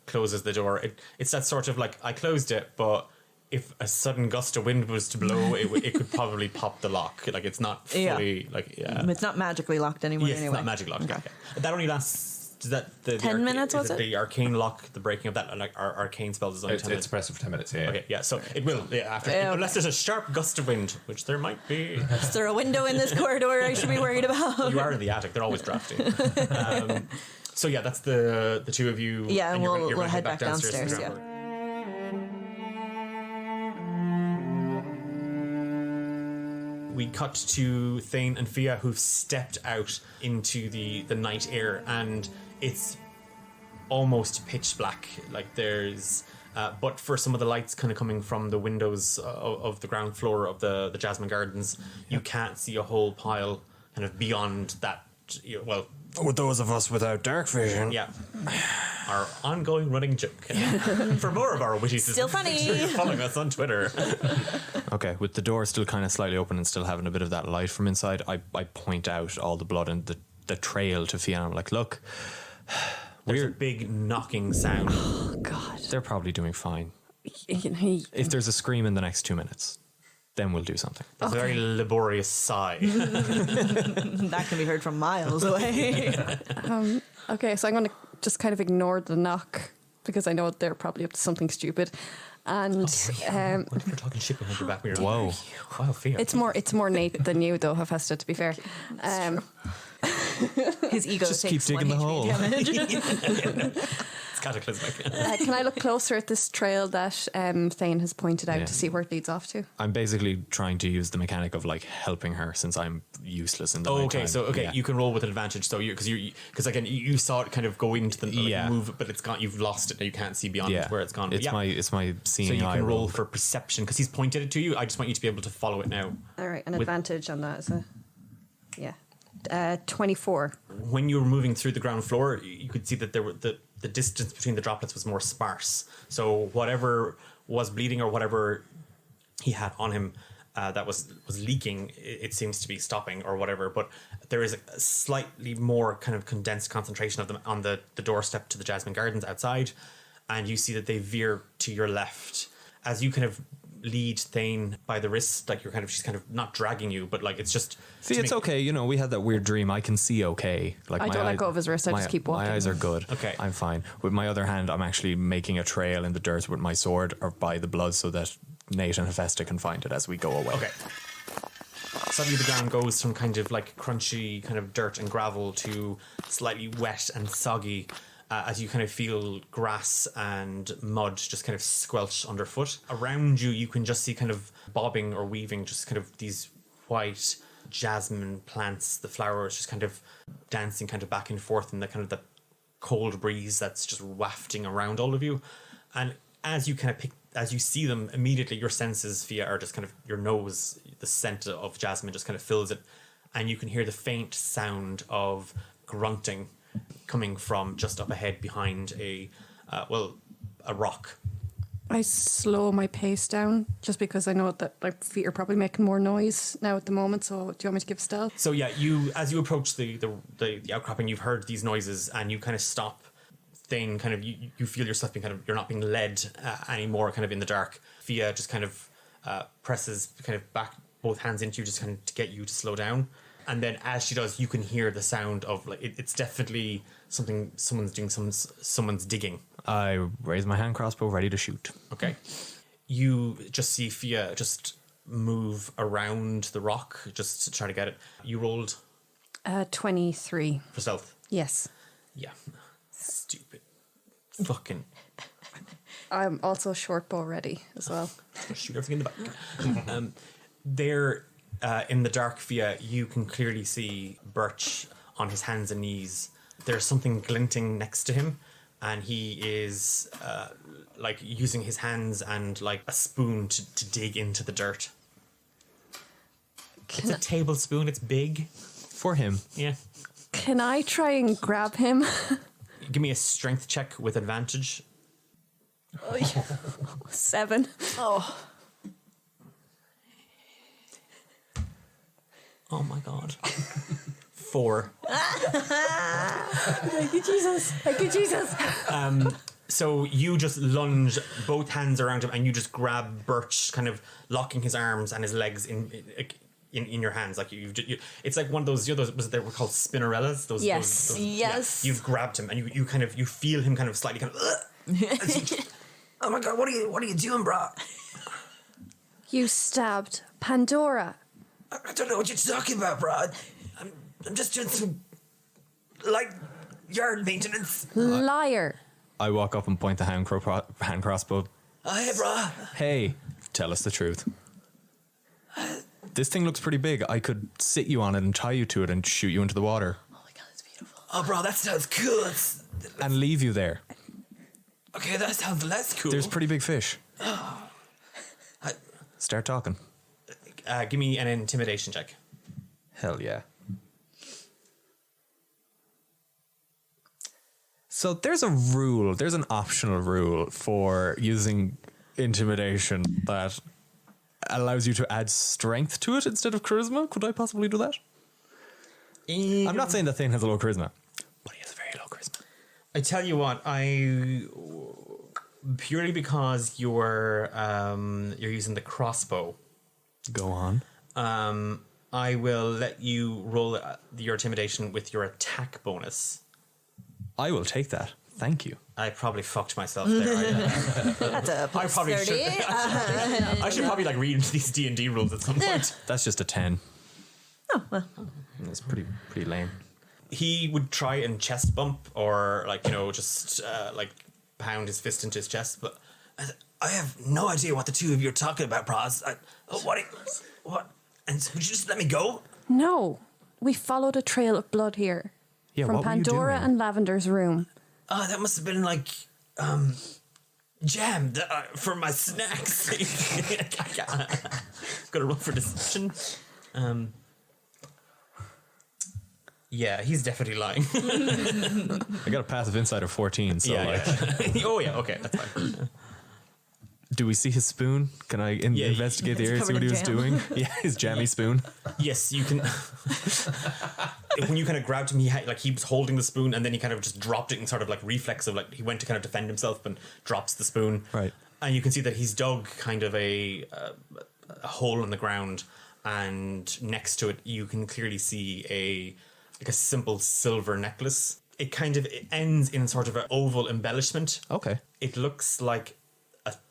closes the door. It's that sort of like, I closed it, but if a sudden gust of wind was to blow, it could probably pop the lock. Like, it's not fully
it's not magically locked anymore.
Yes,
anyway.
It's not magically locked. Okay. That only lasts. Is that the
10 minutes? Was it
the arcane lock? The breaking of that, like our arcane spells, is only 10 minutes.
It's pressed for 10 minutes. Yeah.
Okay. Yeah. So it will. Yeah. After, unless there's a sharp gust of wind, which there might be.
Is there a window in this corridor I should be worried about?
You are in the attic. They're always drafty. So yeah, that's the two of you.
Yeah, and we'll head back downstairs. Yeah.
We cut to Thane and Fia, who've stepped out into the night air, and it's almost pitch black. Like, there's but for some of the lights kind of coming from the windows of the ground floor of the Jasmine Gardens, you can't see a whole pile kind of beyond that.
With those of us without dark vision.
Yeah. Our ongoing running joke. For more of our witty
still funny.
Make sure you're following us on Twitter.
Okay, with the door still kind of slightly open and still having a bit of that light from inside, I point out all the blood and the trail to Fiona. I'm like, look,
there's a big knocking sound.
Oh, God.
They're probably doing fine. If there's a scream in the next 2 minutes, then we'll do something.
That's a very laborious sigh.
That can be heard from miles away.
Okay, so I'm going to just kind of ignore the knock because I know they're probably up to something stupid. And
what you're talking shit behind your back mirror.
Whoa,
Fia.
It's more Nate than you, though, Hephaestus, to be fair.
His ego
just
takes
keep digging the hole.
It's cataclysmic.
Can I look closer at this trail that Thane has pointed out to see where it leads off to?
I'm basically trying to use the mechanic of like helping her since I'm useless in the nighttime.
You can roll with an advantage. So because again you saw it kind of go into the move, but it's gone. You've lost it. Now you can't see beyond where it's gone.
It's my seeing.
So you
eye
can roll for perception because he's pointed it to you. I just want you to be able to follow it now.
All right, an advantage on that is 24.
When you were moving through the ground floor, you could see that there were the distance between the droplets was more sparse. So whatever was bleeding or whatever he had on him that was leaking, it seems to be stopping or whatever. But there is a slightly more kind of condensed concentration of them on the doorstep to the Jasmine Gardens outside, and you see that they veer to your left as you kind of lead Thane by the wrist, like she's kind of not dragging you, but like it's just.
See, it's okay. We had that weird dream. I can see okay. Like
I don't let go of his wrist. I just keep walking.
My eyes are good.
Okay,
I'm fine. With my other hand, I'm actually making a trail in the dirt with my sword or by the blood, so that Nate and Hephaestus can find it as we go away.
Okay. Suddenly the ground goes from kind of like crunchy kind of dirt and gravel to slightly wet and soggy as you kind of feel grass and mud just kind of squelch underfoot. Around you, you can just see kind of bobbing or weaving just kind of these white jasmine plants, the flowers just kind of dancing kind of back and forth in the kind of the cold breeze that's just wafting around all of you. And as you kind of as you see them, immediately your senses via are just kind of your nose, the scent of jasmine just kind of fills it, and you can hear the faint sound of grunting coming from just up ahead behind a rock.
I slow my pace down just because I know that my feet are probably making more noise now at the moment. So do you want me to give stealth?
So yeah, as you approach the outcropping, you've heard these noises and you kind of stop. Thing kind of you feel yourself being kind of, you're not being led anymore kind of in the dark. Fia just kind of presses kind of back both hands into you just kind of to get you to slow down, and then as she does you can hear the sound of like it's definitely someone's doing someone's digging.
I raise my hand crossbow ready to shoot.
Okay. You just see Fia just move around the rock just to try to get it. You rolled
23
for stealth.
Yes.
Yeah. Stupid. Fucking.
I'm also short bow ready as well.
Shoot everything in the back. There, in the dark via, you can clearly see Birch on his hands and knees. There's something glinting next to him, and he is like using his hands and like a spoon to dig into the dirt. It's a tablespoon. It's big
for him.
Yeah.
Can I try and grab him?
Give me a strength check with advantage.
7.
Oh my god. 4.
Thank you, Jesus. Thank you, Jesus.
So you just lunge both hands around him and you just grab Birch, kind of locking his arms and his legs in your hands, like you it's like one of those, they were called spinnerellas. Those,
yes,
those,
yes.
Yeah, you've grabbed him and you feel him kind of slightly kind of. Oh my god! What are you doing, bro?
You stabbed Pandora.
I don't know what you're talking about, bro. I'm just doing some like yard maintenance.
Liar.
I walk up and point the hand crossbow.
Hey, bro.
Hey, tell us the truth. This thing looks pretty big. I could sit you on it and tie you to it and shoot you into the water.
Oh my god, that's beautiful.
Oh, bro, that sounds cool.
And leave you there.
Okay, that sounds less cool.
There's pretty big fish. Start talking.
Give me an intimidation check.
Hell yeah. So there's an optional rule for using intimidation that allows you to add strength to it instead of charisma. Could I possibly do that? I'm not saying that thing has a low charisma, but he has a very low charisma.
I tell you what, purely because you're using the crossbow.
Go on.
I will let you roll your intimidation with your attack bonus.
I will take that. Thank you.
I probably fucked myself there.
That's a plus
I probably
30.
should. I should probably like read into these D&D rules at some point.
That's just a 10.
Oh, well.
That's pretty lame.
He would try and chest bump or just like pound his fist into his chest, but
I have no idea what the two of you are talking about, bros. What? And would you just let me go?
No. We followed a trail of blood here.
Yeah,
from
what were you
Pandora
doing?
and Lavender's room.
That must have been like jam for my snacks.
gotta roll for deception. Yeah, he's definitely lying.
I got a passive insight of 14, so
yeah. Oh yeah, okay, that's fine.
Do we see his spoon? Can I investigate the
It's
area, see what he was
covered in
doing? Yeah, his jammy spoon.
Yes, you can. When you kind of grabbed him, he was holding the spoon, and then he kind of just dropped it in sort of like reflex of like he went to kind of defend himself and drops the spoon.
Right.
And you can see that he's dug kind of a hole in the ground, and next to it you can clearly see a simple silver necklace. It ends in sort of an oval embellishment.
Okay.
It looks like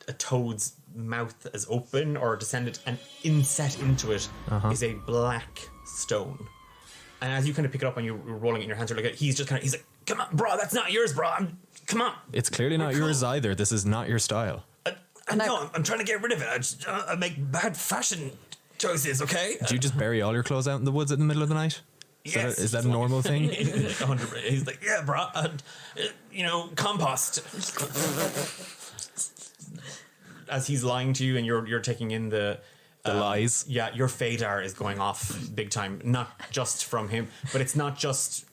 a toad's mouth is open or descended, and inset into it is a black stone. And as you kind of pick it up and you're rolling it in your hands, you're like, he's like, come on, bro, that's not yours, bro. Come on.
It's clearly not yours either. This is not your style.
I'm trying to get rid of it. I make bad fashion choices, okay?
Do you just bury all your clothes out in the woods in the middle of the night?
Yes.
Is that a normal thing?
100%. He's like, yeah, bro. Compost. As he's lying to you and you're taking in the
lies.
Yeah, your Fadar is going off big time. Not just from him, but it's not just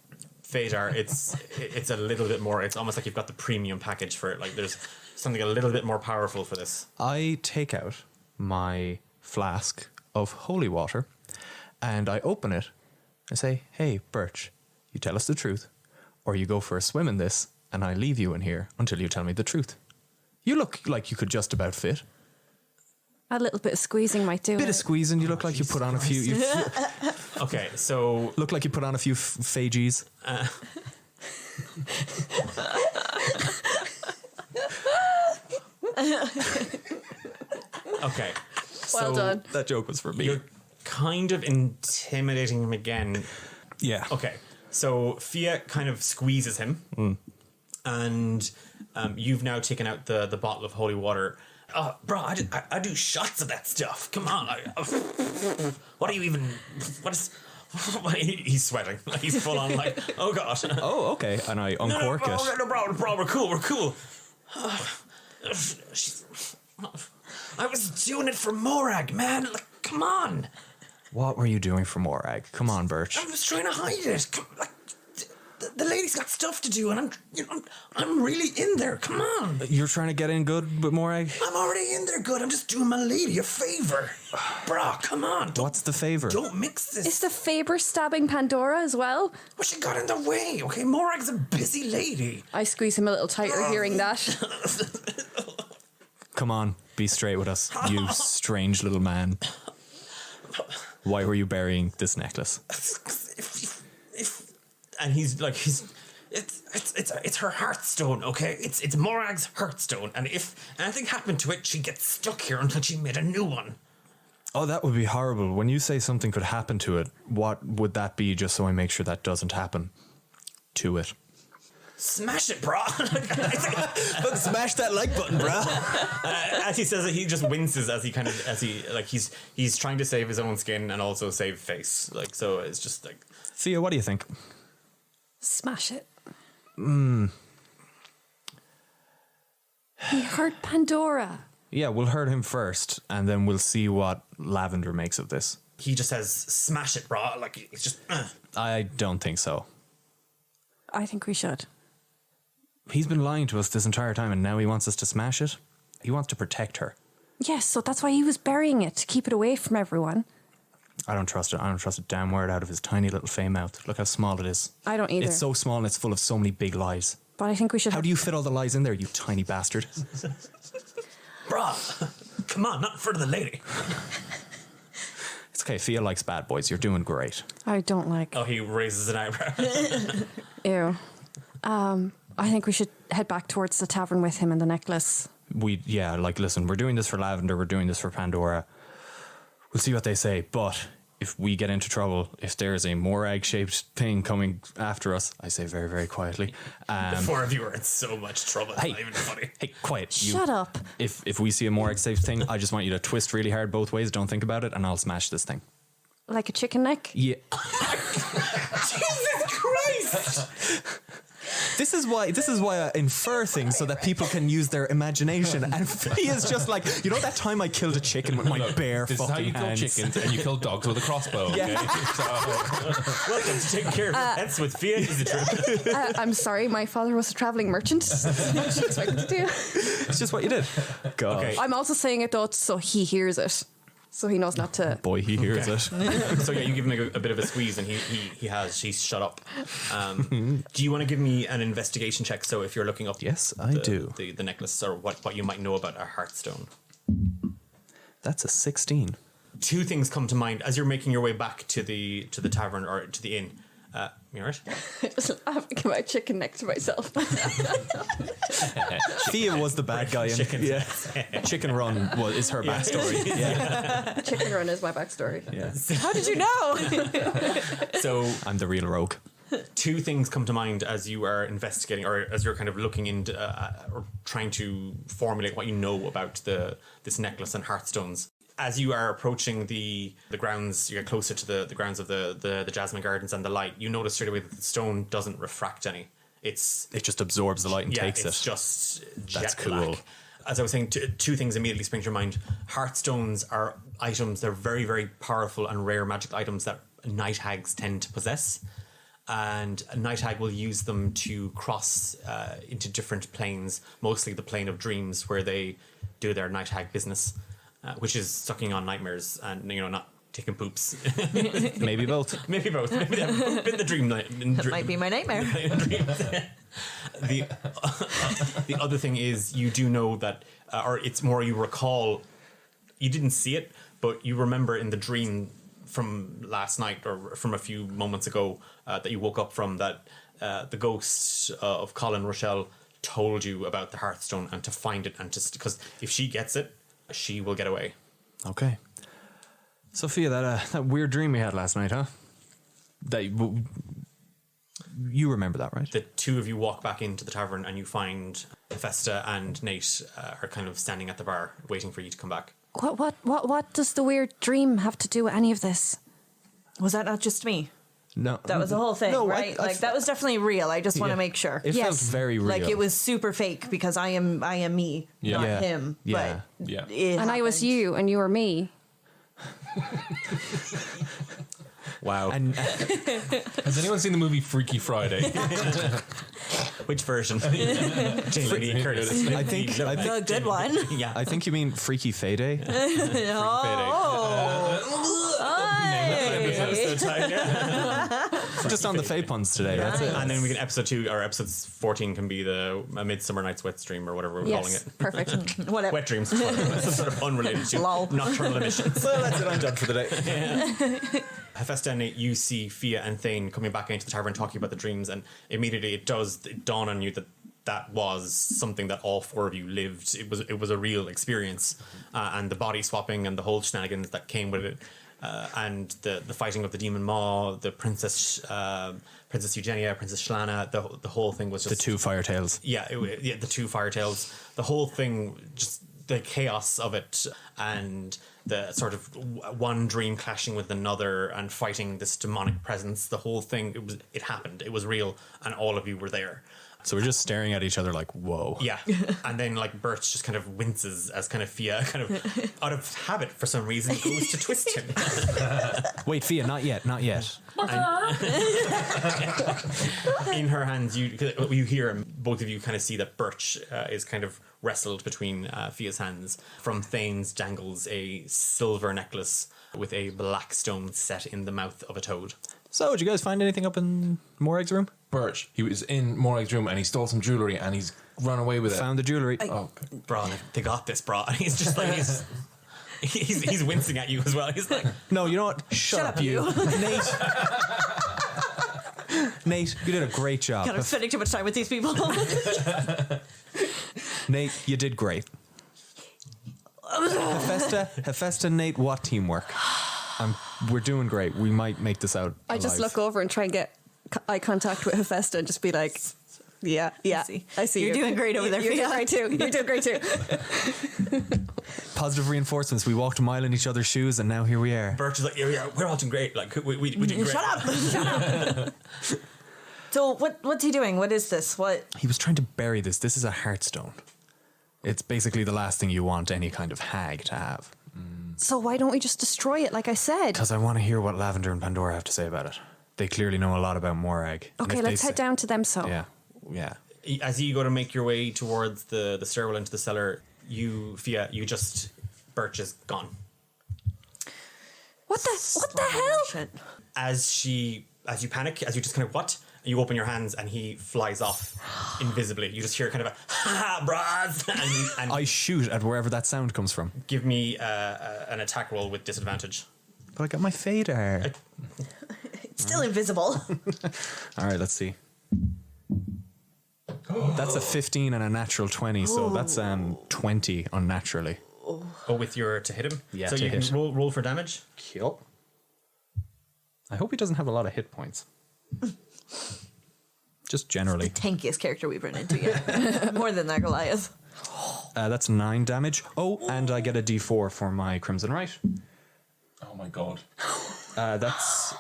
Fadar. It's a little bit more. It's almost like you've got the premium package for it. Like there's something a little bit more powerful for this.
I take out my flask of holy water and I open it. I say, hey, Birch, you tell us the truth, or you go for a swim in this, and I leave you in here until you tell me the truth. You look like you could just about fit.
A little bit of squeezing might do it.
Bit of squeezing. You look like you put on a few.
Okay, so
look like you put on a few Fajis.
Okay.
Well done.
That joke was for me.
You're kind of intimidating him again.
Yeah.
Okay. So Fia kind of squeezes him, and you've now taken out the bottle of holy water. Bro, I do shots of that stuff. Come on. What are you even? What is? He's sweating. He's full on like, oh gosh.
Oh, okay. And I uncork it.
No, bro, we're cool. I was doing it for Morrag, man. Like, come on.
What were you doing for Morrag? Come on, Birch.
I was trying to hide it. The lady's got stuff to do, and I'm really in there. Come on.
You're trying to get in good with Morrag?
I'm already in there good. I'm just doing my lady a favor. Bro, come on.
What's the favor?
Don't mix this.
Is the Faber stabbing Pandora as well?
Well, she got in the way, okay? Morag's a busy lady.
I squeeze him a little tighter hearing that.
Come on, be straight with us, you strange little man. Why were you burying this necklace?
And he's like, it's her heartstone, okay? It's Morag's heartstone, and if anything happened to it, she'd get stuck here until she made a new one.
Oh, that would be horrible. When you say something could happen to it, what would that be, just so I make sure that doesn't happen to it?
Smash it, bro.
But smash that like button, bro.
As he says it, he just winces he's trying to save his own skin and also save face. Like, so it's just like,
Fia, what do you think?
Smash it. He hurt Pandora.
Yeah, we'll hurt him first, and then we'll see what Lavender makes of this.
he just says, smash it, bro. Like, it's just,
I don't think so.
I think we should.
He's been lying to us this entire time, and now he wants us to smash it? He wants to protect her.
Yes, so that's why he was burying it, to keep it away from everyone.
I don't trust it. I don't trust a damn word out of his tiny little fey mouth. Look how small it is.
I don't either.
It's so small and it's full of so many big lies.
But I think we should...
How do you fit all the lies in there, you tiny bastard?
bruh, come on, not in front of the lady.
It's okay, Fia likes bad boys. You're doing great.
I don't like...
Oh, he raises an eyebrow.
Ew. I think we should head back towards the tavern with him and the necklace.
Listen, we're doing this for Lavender, we're doing this for Pandora. We'll see what they say, but if we get into trouble, if there's a Morrag-shaped thing coming after us, I say very, very quietly.
The four of you are in so much trouble. It's not even funny.
Hey, quiet.
Shut up.
If we see a Morrag-shaped thing, I just want you to twist really hard both ways, don't think about it, and I'll smash this thing.
Like a chicken neck?
Yeah.
Jesus Christ!
This is why I infer things so that people can use their imagination. And he is just like, you know that time I killed a chicken with my bare
This is
fucking
how you
hands?
kill chickens and you kill dogs with a crossbow. Okay?
Welcome to taking care of your pets with Fia. Is it true?
I'm sorry, my father was a travelling merchant. That's what you expected to do.
It's just what you did. God.
Okay.
I'm also saying it though, so he hears it. So he knows not to...
Boy, he hears it.
So yeah, you give him a bit of a squeeze, and he's shut up. Do you want to give me an investigation check? So if you're looking up,
Yes, I do.
the necklace or what you might know about a heartstone.
That's a 16.
Two things come to mind as you're making your way back to the tavern or to the inn. Mirror.
Just laughing about chicken neck to myself.
Thea was the bad guy in Chicken Run is her backstory. Yeah.
Chicken Run is my backstory.
Yeah.
How did you know?
So
I'm the real rogue.
two things come to mind as you are investigating, or as you're kind of looking into, or trying to formulate what you know about this necklace and heartstones. As you are approaching the grounds, you get closer to the grounds of the Jasmine Gardens and the light, you notice straight away that the stone doesn't refract any. It
just absorbs the light and takes
it's
it.
just
That's
jet black.
cool.
As I was saying, two things immediately spring to your mind. Heartstones are items, they're very, very powerful and rare magic items that night hags tend to possess. And a night hag will use them to cross into different planes, mostly the plane of dreams, where they do their night hag business, which is sucking on nightmares and, not taking poops.
Maybe both.
Maybe both. Maybe they have a poop in the dream.
That might be my nightmare.
The other thing is, you do know that, or it's more you recall, you didn't see it, but you remember in the dream from last night or from a few moments ago that you woke up from, that the ghost of Colin Rochelle told you about the Hearthstone and to find it, and just because if she gets it, she will get away.
Okay. Sophia, that weird dream we had last night, huh? You remember that, right?
The two of you walk back into the tavern and you find Festa and Nate are kind of standing at the bar waiting for you to come back.
What does the weird dream have to do with any of this?
Was that not just me?
No.
That was the whole thing,
No,
right? That was definitely real. I just want to
Yeah.
make sure.
It felt very real.
Like it was super fake because I am me, not
Yeah.
him.
Yeah.
But
Yeah.
it
And I was
happened.
you, and you were me.
Wow.
And
Has anyone seen the movie Freaky Friday?
Which version? Jamie Lee Curtis.
I think
The good one.
Yeah.
I think you mean Freaky Fayday. Just on the Fay puns today. That's it.
And then we can episode 2 or episode 14 can be the A Midsummer Night's Wet Dream or whatever we're calling
Yes,
it.
perfect.
Whatever.
Wet dreams. Some sort of unrelated to
Lol.
nocturnal emissions.
Well, that's it. I'm done for the day.
Hephaestus and Nate, you see Fia and Thane coming back into the tavern talking about the dreams, and immediately it dawn on you that that was something that all four of you lived. It was a real experience, and the body swapping and the whole shenanigans that came with it, and the fighting of the demon maw, the Princess Eugenia, Princess Shlana, the whole thing was just
The two fire tails.
the two fire tails, the whole thing, just the chaos of it, and the sort of one dream clashing with another and fighting this demonic presence. The whole thing, it happened. It was real, and all of you were there.
So we're just staring at each other like, whoa.
Yeah. And then like Birch just kind of winces as kind of Fia kind of out of habit for some reason goes to twist him.
Wait, Fia, not yet.
In her hands, you hear him, both of you kind of see that Birch is kind of wrestled between Fia's hands. From Thane's dangles a silver necklace with a black stone set in the mouth of a toad.
So, did you guys find anything up in Morrag's room?
Birch, he was in Morrag's room and he stole some jewellery and he's run away with it.
Found the jewellery.
Oh, okay.
Bro, they got this, bro. And he's just like, he's wincing at you as well. He's like,
No, you know what? Shut up, you. Nate. Nate, you did a great job.
God, I'm spending too much time with these people.
Nate, you did great. Hephaestus and Nate, what teamwork? We're doing great. We might make this out
I just
alive.
look over and try and get eye contact with Hephaestus and just be like, yeah, I see
You're
you.
doing great over there,
You're
Fia.
doing great too. You're doing great too.
Positive reinforcements. We walked a mile in each other's shoes and now here we are.
Birch is like, yeah, we're all doing great. Like, we did great.
Shut up. So what's he doing? What is this? What?
He was trying to bury this. This is a heartstone. It's basically the last thing you want any kind of hag to have.
So why don't we just destroy it, like I said?
Because I want to hear what Lavender and Pandora have to say about it. They clearly know a lot about Morrag. And
Okay,
if they
let's head down to them. So
Yeah.
As you go to make your way towards the stairwell into the cellar, Fia, Birch is gone.
What the hell?
Shit.
As you panic, as you just kind of you open your hands and he flies off invisibly. You just hear kind of a ha bras, and
I shoot at wherever that sound comes from.
give me an attack roll with disadvantage.
But I got my fader.
Still invisible.
All right, let's see. That's a 15 and a natural 20, so that's 20 unnaturally.
Oh, with your to hit him?
Yeah,
so
to
you
hit.
can roll for damage.
Kill. I hope he doesn't have a lot of hit points. Just generally.
The tankiest character we've run into yet. More than that Goliath.
That's 9 damage. Oh, and I get a d4 for my Crimson Right.
Oh my god.
That's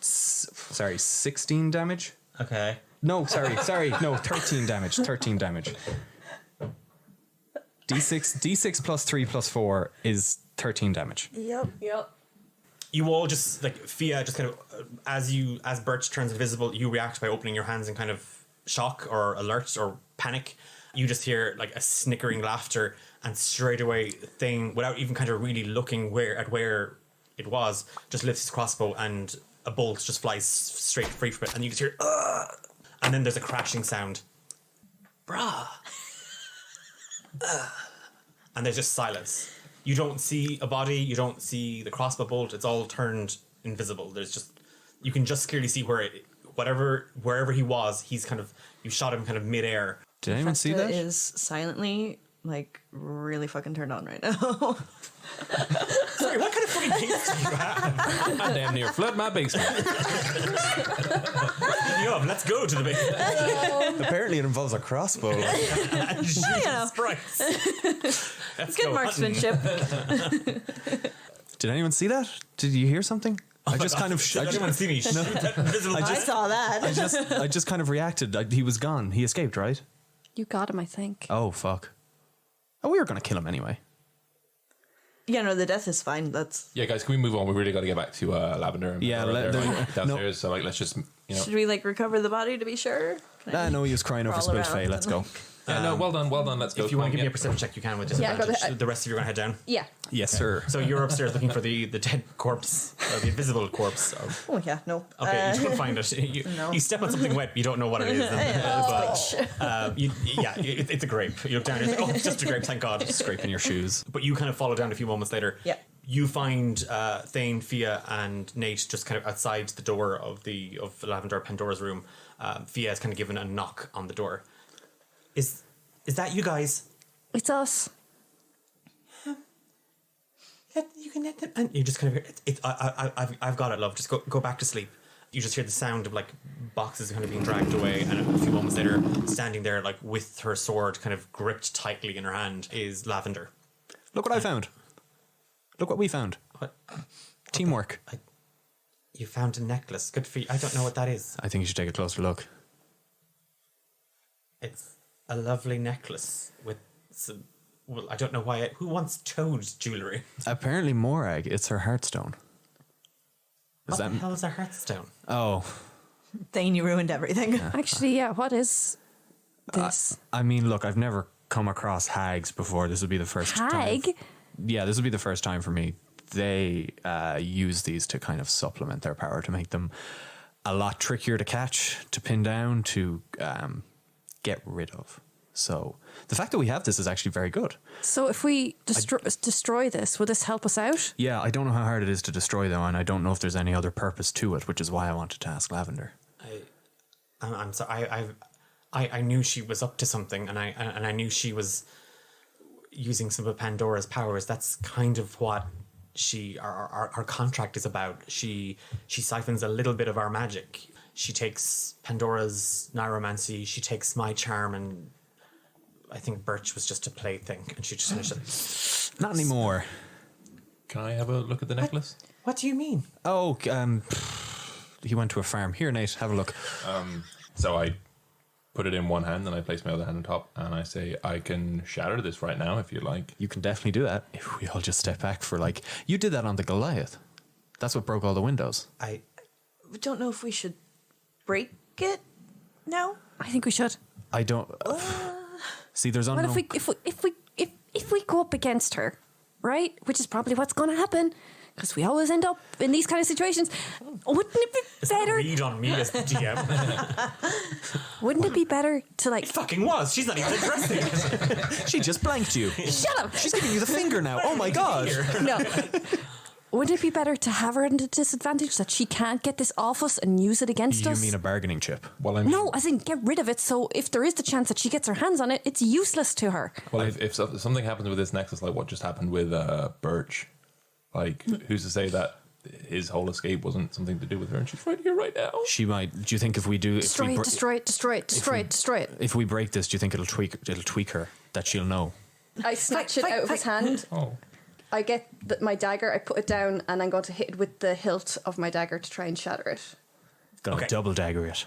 16 damage.
Okay.
No, sorry, no, 13 damage. 13 damage. D6 plus 3 plus 4 is 13 damage.
Yep.
You all just like Fia just kind of as Birch turns invisible, you react by opening your hands in kind of shock or alert or panic. You just hear like a snickering laughter, and straight away Thane, without even kind of really looking where it was, just lifts his crossbow and a bolt just flies straight free from it, and you just hear and then there's a crashing sound. Brah. And there's just silence. You don't see a body, you don't see the crossbow bolt, it's all turned invisible. There's just, you can just clearly see wherever he was, he's kind of, you shot him kind of midair.
Did anyone see that?
Is silently, like, really fucking turned on right now.
Sorry, what kind of fucking things do you have?
I damn near flood my basement.
Let's go to the basement.
Apparently it involves a crossbow.
And shoot
you know.
sprites. Let's
Good
go
marksmanship.
Did anyone see that? Did you hear something? I just kind of...
Did anyone see me shoot that invisible
I saw that.
I just kind of reacted. He was gone. He escaped, right?
You got him, I think.
Oh, fuck. Oh, we were going to kill him anyway.
Yeah, no, the death is fine. That's.
Yeah, guys, can we move on? We really got to get back to Lavender. And
Yeah,
downstairs.
no.
So like, let's just
Should we like recover the body to be sure?
No, he was crying over
Crawl
spilled
around
Faye. Let's go.
Yeah, no, well done. Let's go.
If you want to give me a perception check, you can with
Yeah,
disadvantage. The rest of you are going to head down.
Yeah.
Yes, sir.
So you're upstairs looking for the dead corpse, the invisible corpse of...
Oh yeah, no.
Okay, you don't find it.
No.
You step on something wet, you don't know what it is. It's a grape. You look down and you're like, oh, it's just a grape, thank God.
Scraping your shoes.
But you kind of follow down a few moments later.
Yeah.
You find Thane, Fia, and Nate just kind of outside the door of Lavender Pandora's room. Fia has kind of given a knock on the door. Is that you guys?
It's us.
You can let them.
And you just kind of hear, I've got it, love. Just go back to sleep. You just hear the sound of like boxes kind of being dragged away, and a few moments later, standing there like with her sword kind of gripped tightly in her hand is Lavender.
Look what I found. Look what we found.
What?
Teamwork.
You found a necklace. Good for you. I don't know what that is.
I think you should take a closer look.
It's a lovely necklace with some... Well, I don't know why... Who wants toad jewellery?
Apparently Morrag. It's her heartstone.
What the hell is a heartstone?
Oh.
Thane, you ruined everything.
Actually, yeah, what is this?
I mean, look, I've never come across hags before. This would be the first time.
Hag?
Yeah, this would be the first time for me. They use these to kind of supplement their power, to make them a lot trickier to catch, to pin down, to get rid of. So the fact that we have this is actually very good.
So if we destroy this, will this help us out?
Yeah, I don't know how hard it is to destroy though, and I don't know if there's any other purpose to it, which is why I wanted to ask Lavender.
I'm sorry. I knew she was up to something, and I knew she was using some of Pandora's powers. That's kind of what our contract is about. She siphons a little bit of our magic. She takes Pandora's neuromancy. She takes my charm, and I think Birch was just a plaything, and she just finished it.
Not anymore.
Can I have a look at the necklace?
What do you mean?
Oh, he went to a farm. Here, Nate, have a look.
So I put it in one hand, and I place my other hand on top, and I say, I can shatter this right now if you like.
You can definitely do that if we all just step back for like... You did that on the Goliath. That's what broke all the windows.
I don't know if we should break it now.
I think we should.
I don't... See, there's unknown...
What if we go up against her, right? Which is probably what's going to happen, because we always end up in these kind of situations. Wouldn't it be better?
Read on me as the DM.
Wouldn't it be better to like?
It fucking was. She's not even addressing it.
She just blanked you.
Shut up!
She's giving you the finger now. Oh my god.
No. Wouldn't it be better to have her at a disadvantage that she can't get this off us and use it against us?
You mean a bargaining chip?
Well,
No, as in get rid of it, so if there is the chance that she gets her hands on it, it's useless to her.
Well, if something happens with this necklace, like what just happened with Birch, like who's to say that his whole escape wasn't something to do with her, and she's right here, right now.
She might. Do you think if we do,
Destroy it.
if we break this, do you think it'll tweak her, that she'll know?
I snatch it out of his hand.
Oh,
I get my dagger, I put it down, and I'm going to hit it with the hilt of my dagger to try and shatter it.
Gonna double dagger it,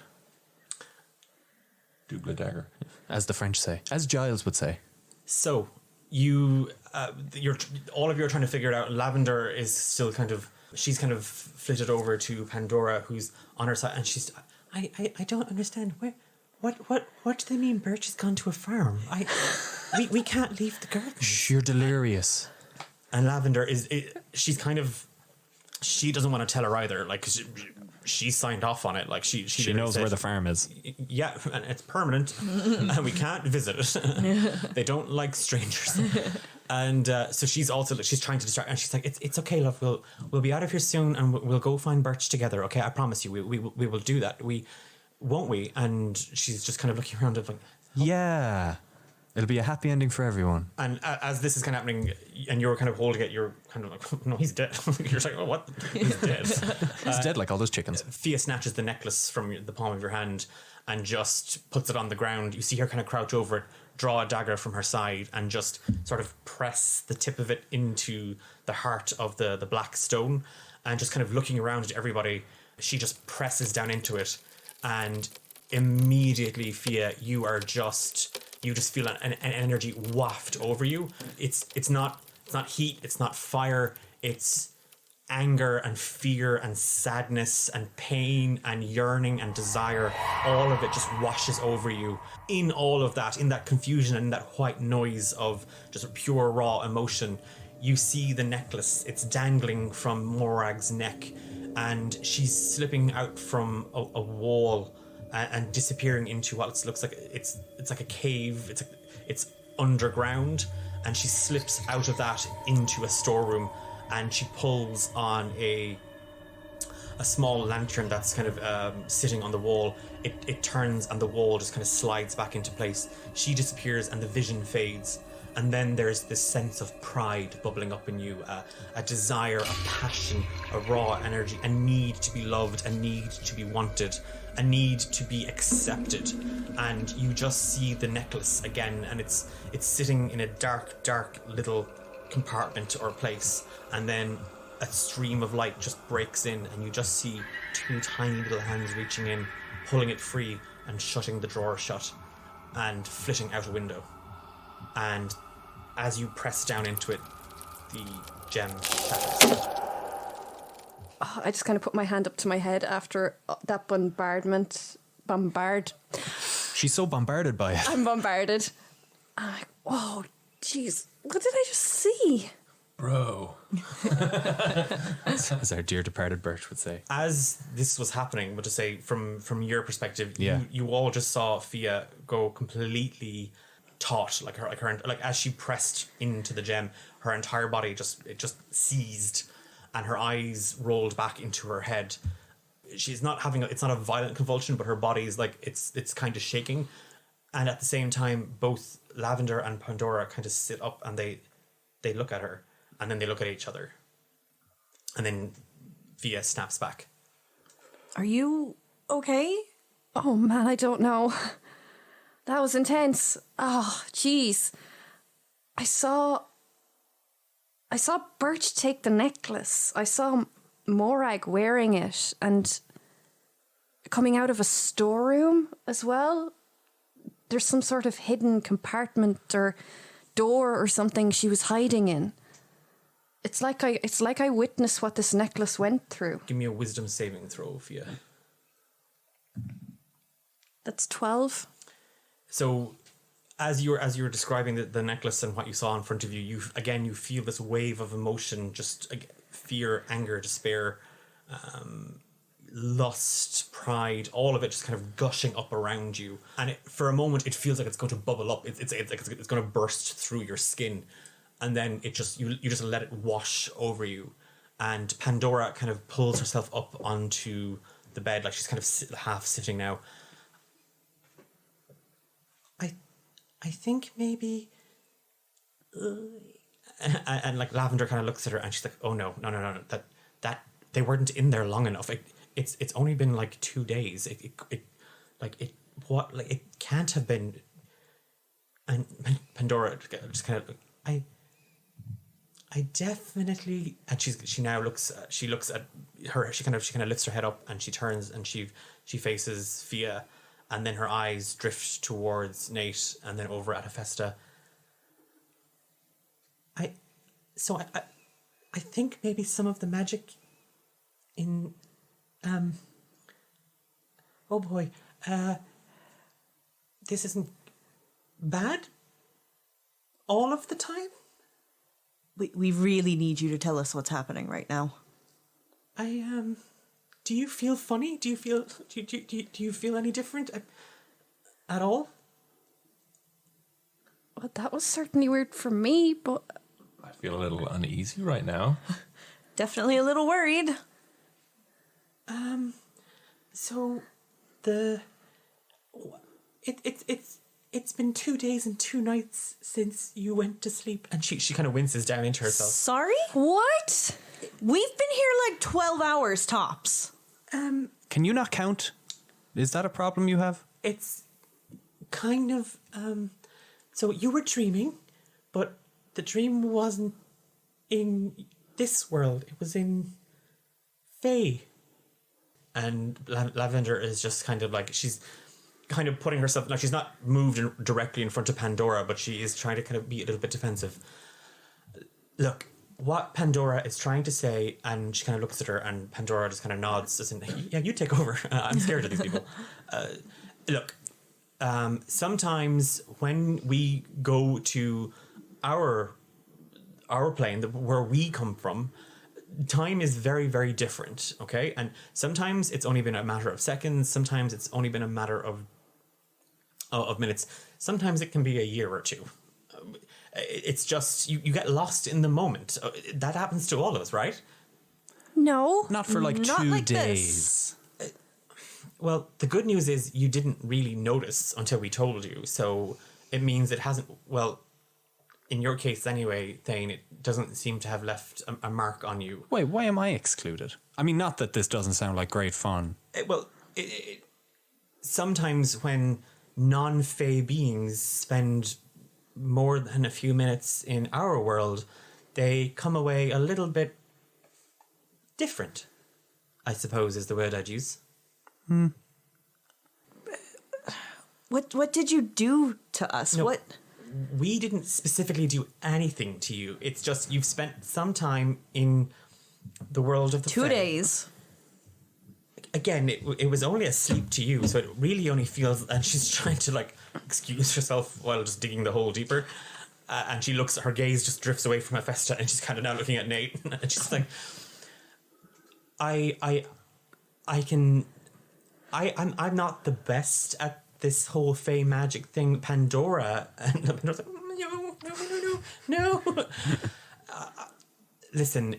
double dagger,
as the French say, as Giles would say.
So all of you are trying to figure it out. Lavender is still she's kind of flitted over to Pandora, who's on her side, and she's,
I don't understand. What do they mean Birch has gone to a farm? We can't leave the garden.
You're delirious.
and Lavender she doesn't want to tell her either. Like she signed off on it. Like she
knows where the farm is.
Yeah, and it's permanent, and we can't visit it. They don't like strangers. And so she's trying to distract, and she's like, "It's okay, love. We'll be out of here soon, and we'll go find Birch together. Okay, I promise you, we will do that. Won't we?" And she's just kind of looking around, like,
yeah. It'll be a happy ending for everyone.
And as this is kind of happening, and you're kind of holding it, you're kind of like, "No, he's dead." You're like, "Oh, what? He's dead."
He's dead like all those chickens.
Fia snatches the necklace from the palm of your hand and just puts it on the ground. You see her kind of crouch over it, draw a dagger from her side, and just sort of press the tip of it into the heart of the black stone. And just kind of looking around at everybody, she just presses down into it. And immediately, Fia, you just feel an energy waft over you. It's not heat, it's not fire, it's anger and fear and sadness and pain and yearning and desire. All of it just washes over you. In all of that, in that confusion and that white noise of just pure raw emotion, you see the necklace. It's dangling from Morrag's neck, and she's slipping out from a wall and disappearing into what looks like it's like a cave. It's underground, and she slips out of that into a storeroom, and she pulls on a small lantern that's kind of sitting on the wall. It turns, and the wall just kind of slides back into place. She disappears, and the vision fades. And then there's this sense of pride bubbling up in you, a desire, a passion, a raw energy, a need to be loved, a need to be wanted, a need to be accepted. And you just see the necklace again, and it's sitting in a dark little compartment or place. And then a stream of light just breaks in, and you just see two tiny little hands reaching in, pulling it free and shutting the drawer shut and flitting out a window. And as you press down into it, the gem shatters.
I just kind of put my hand up to my head after that bombardment.
She's so bombarded by it.
I'm bombarded. I'm like, whoa, jeez, what did I just see?
bro.
As our dear departed Birch would say.
As this was happening, but to say from your perspective,
Yeah.
you all just saw Fia go completely taut, like as she pressed into the gem, her entire body just seized, and her eyes rolled back into her head. She's not having it's not a violent convulsion, but her body is like it's kind of shaking, and at the same time, both Lavender and Pandora kind of sit up and they look at her, and then they look at each other, and then Fia snaps back.
Are you okay?
Oh man, I don't know. That was intense. Oh, jeez. I saw Birch take the necklace. I saw Morrag wearing it and coming out of a storeroom as well. There's some sort of hidden compartment or door or something she was hiding in. It's like I witnessed what this necklace went through.
Give me a wisdom saving throw, Fia.
That's 12.
So, as you were describing the necklace and what you saw in front of you, you feel this wave of emotion, just fear, anger, despair, lust, pride, all of it just kind of gushing up around you. And for a moment, it feels like it's going to bubble up. It's going to burst through your skin, and then you just let it wash over you. and Pandora kind of pulls herself up onto the bed, like she's kind of half sitting now. I think maybe... and like Lavender kind of looks at her and she's like, oh no, that they weren't in there long enough. It's only been like 2 days. It can't have been. And Pandora just kind of, I definitely, and she looks at her, she kind of lifts her head up and she turns and she faces Fia, and then her eyes drift towards Nate and then over at Hephaestus. I think maybe some of the magic in oh boy, this isn't bad all of the time.
We really need you to tell us what's happening right now.
Do you feel funny? Do you feel any different at all?
Well, that was certainly weird for me, but
I feel a little uneasy right now.
Definitely a little worried.
So it's been 2 days and 2 nights since you went to sleep, and she kind of winces down into herself.
Sorry? What? We've been here like 12 hours tops.
Can you not count? Is that a problem you have?
It's kind of so you were dreaming, but the dream wasn't in this world. It was in Fae. And Lavender is just kind of like, she's kind of putting herself, like she's not moved directly in front of Pandora, but she is trying to kind of be a little bit defensive. Look, what Pandora is trying to say, and she kind of looks at her, and Pandora just kind of nods, as in, yeah, you take over. I'm scared of these people. Look, sometimes when we go to our plane, where we come from, time is very, very different, okay? And sometimes it's only been a matter of seconds. Sometimes it's only been a matter of minutes. Sometimes it can be a year or two. It's just, you get lost in the moment. That happens to all of us, right?
no.
Not for like
Not
2
like
days.
Well, the good news is you didn't really notice until we told you. So it means it hasn't, well, in your case anyway, Thane, it doesn't seem to have left a mark on you.
Wait, why am I excluded? I mean, not that this doesn't sound like great fun.
Sometimes when non-Fae beings spend more than a few minutes in our world, they come away a little bit different, I suppose is the word I'd use.
What did you do to us?
No.
What?
We didn't specifically do anything to you. It's just you've spent some time in the world of the
2
Fae.
days.
Again, it was only a sleep to you, so it really only feels... And she's trying to, like, excuse herself while just digging the hole deeper. And she looks... Her gaze just drifts away from Hephaestus, and she's kind of now looking at Nate. And she's like... I'm not the best at this whole Fae magic thing. Pandora... And Pandora's like, no. Listen,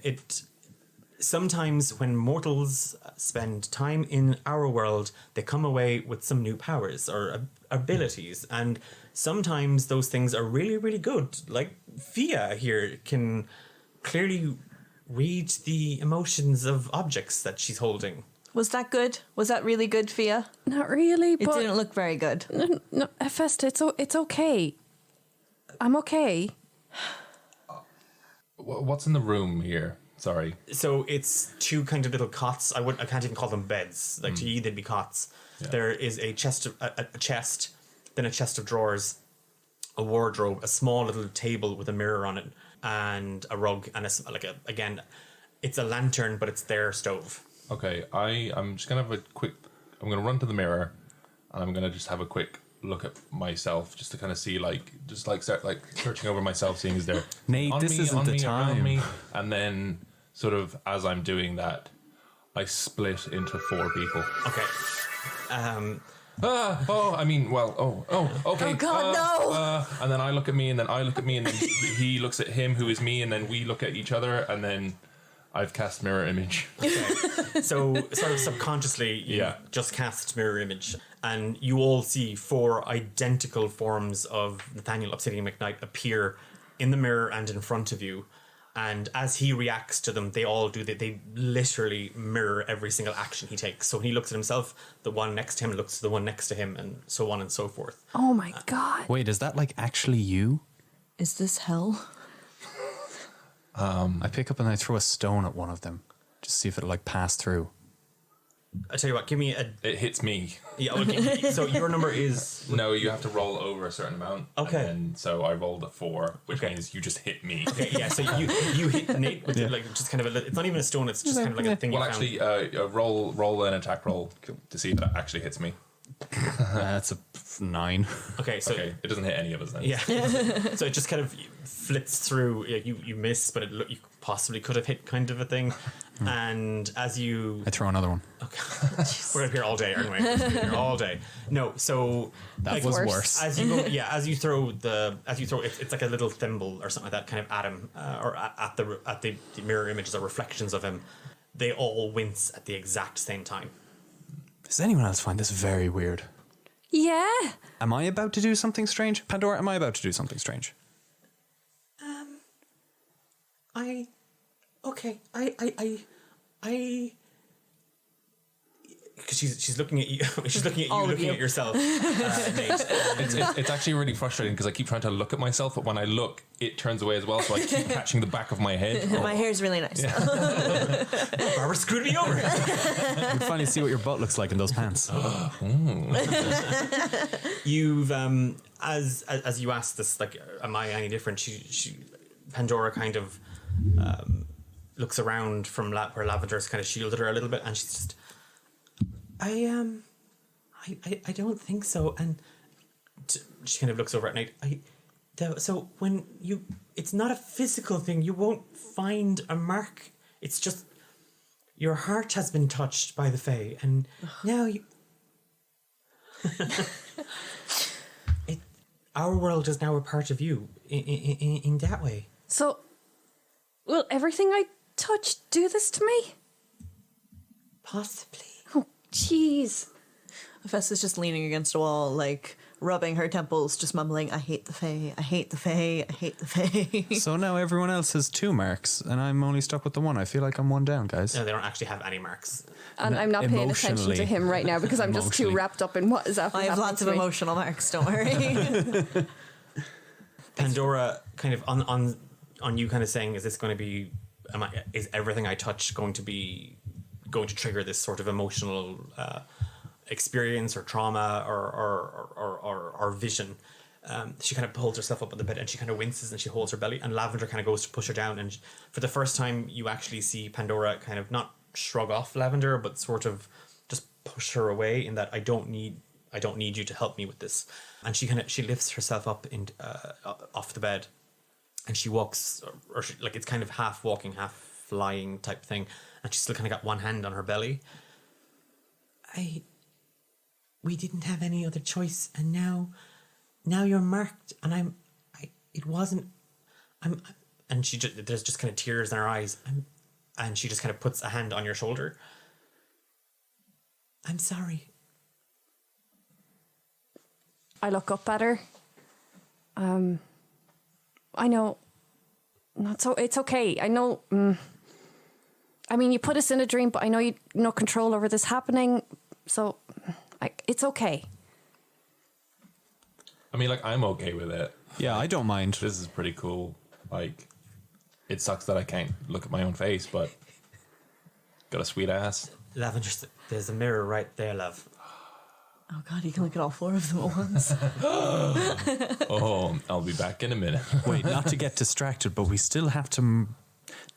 sometimes when mortals spend time in our world, they come away with some new powers or abilities. And sometimes those things are really, really good. Like Fia here can clearly read the emotions of objects that she's holding.
Was that good? Was that really good, Fia?
Not really,
It
but
didn't look very good.
no, Hephaestus, it's okay. I'm okay.
What's in the room here? Sorry.
So it's 2 kind of little cots. I can't even call them beds. Like to you, they'd be cots.
Yeah.
There is a chest, then a chest of drawers, a wardrobe, a small little table with a mirror on it, and a rug, and again, it's a lantern, but it's their stove.
Okay, I'm just gonna have a quick. I'm gonna run to the mirror, and I'm gonna just have a quick look at myself, just to kind of see, start searching over myself, seeing is there
Nate, this isn't the
around
time.
me, and then sort of as I'm doing that, I split into 4 people.
Okay.
Okay.
Oh, God, no!
And then I look at me, and then I look at me, and then he looks at him, who is me, and then we look at each other, and then I've cast mirror image.
Okay. So sort of subconsciously, you just cast mirror image, and you all see 4 identical forms of Nathaniel Obsidian McKnight appear in the mirror and in front of you. And as he reacts to them, they all do that. They literally mirror every single action he takes. So when he looks at himself, the one next to him looks at the one next to him, and so on and so forth.
Oh my god.
Wait, is that like actually you?
Is this hell?
I pick up and I throw a stone at one of them. Just see if it'll like pass through.
I tell you what, give me a...
It hits me.
Yeah, okay. So your number is...
No, you have to roll over a certain amount.
Okay.
And so I rolled a 4, which means you just hit me.
Okay, yeah, so you hit Nate with like just kind of it's not even a stone, it's just kind of like a thing
Well,
you found.
actually, roll an attack roll to see if it actually hits me.
That's a 9.
Okay, so
Okay, it doesn't hit any of us then.
yeah, so it just kind of flits through. You miss, but you possibly could have hit, kind of a thing. And as you,
I throw another one.
we're gonna be here all day, aren't we? We're gonna be here all day. No, so
That was worse.
As you go, as you throw it's like a little thimble or something like that, kind of at him, or at the mirror images or reflections of him. They all wince at the exact same time.
Does anyone else find this very weird?
Yeah.
Am I about to do something strange? Pandora, am I about to do something strange?
Because she's looking at you. She's looking at you, looking at yourself. Nate.
It's actually really frustrating because I keep trying to look at myself, but when I look, it turns away as well. So I keep catching the back of my head.
My hair's really nice.
Barbara screwed me over.
You finally see what your butt looks like in those pants.
You've as you asked this, like, am I any different? She Pandora kind of looks around from where Lavender's kind of shielded her a little bit, and she's just, I don't think so. And she kind of looks over at Nate. So when it's not a physical thing. You won't find a mark. It's just your heart has been touched by the Fae, and now you. Our world is now a part of you in that way.
So, will everything I touch do this to me?
Possibly.
Oh, jeez.
Festus just leaning against a wall, like rubbing her temples, just mumbling, I hate the Fae, I hate the Fae, I hate the Fae.
So now everyone else has 2 marks, and I'm only stuck with the 1. I feel like I'm 1 down, guys.
No, they don't actually have any marks.
And I'm not paying attention to
Emotionally.
him right now because I'm just too
Emotionally.
wrapped up in what is happening.
I have lots of
to me.
emotional marks, don't worry.
Pandora kind of on you, kind of saying, is this going to be? Is everything I touch going to trigger this sort of emotional experience or trauma or vision? She kind of pulls herself up on the bed and she kind of winces and she holds her belly, and Lavender kind of goes to push her down, and for the first time you actually see Pandora kind of not shrug off Lavender, but sort of just push her away, in that I don't need you to help me with this. And she lifts herself up off the bed, and she walks, like it's kind of half walking, half flying type thing, and she's still kind of got one hand on her belly. We didn't have any other choice, and now you're marked, and and there's just kind of tears in her eyes, and she just kind of puts a hand on your shoulder. I'm sorry.
I look up at her. I know. It's okay. I know. I mean, you put us in a dream, but I know you no control over this happening. So, it's okay.
I mean, like, I'm okay with it.
Yeah, I don't mind.
This is pretty cool. Like, it sucks that I can't look at my own face, but got a sweet ass.
Lavender, there's a mirror right there, love.
Oh God, you can look at all 4 of them at once.
Oh, I'll be back in a minute.
Wait, not to get distracted, but we still have to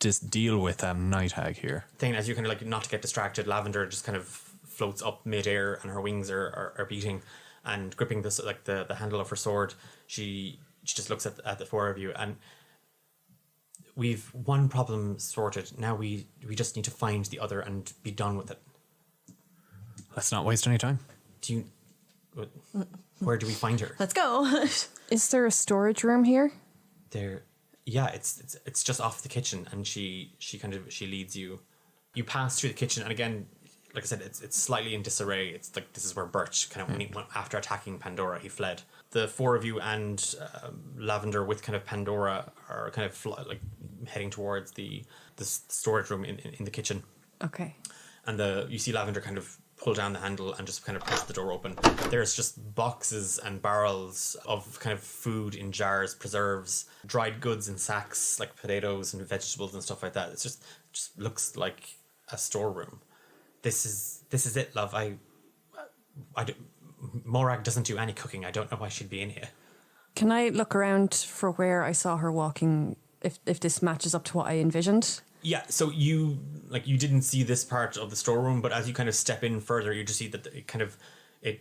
just deal with Night Hag here.
Thing, as you kind of like, not to get distracted, Lavender just kind of floats up midair, and her wings are beating, and gripping this, like the handle of her sword. She just looks at the 4 of you, and we've one problem sorted. Now we just need to find the other and be done with it.
Let's not waste any time.
Where do we find her?
Let's go.
Is there a storage room here?
There Yeah, it's just off the kitchen, and she leads you. You pass through the kitchen, and again, like I said, it's slightly in disarray. It's like this is where Birch kind of went after attacking Pandora, he fled. The four of you and Lavender with kind of Pandora are kind of like heading towards the storage room in the kitchen.
Okay.
And you see Lavender kind of pull down the handle and just kind of push the door open. There's just boxes and barrels of kind of food in jars, preserves, dried goods in sacks, like potatoes and vegetables and stuff like that. It's just looks like a storeroom. This is it, love. Morrag doesn't do any cooking. I don't know why she'd be in here.
Can I look around for where I saw her walking, if this matches up to what I envisioned?
Yeah, so you didn't see this part of the storeroom, but as you kind of step in further, you just see that it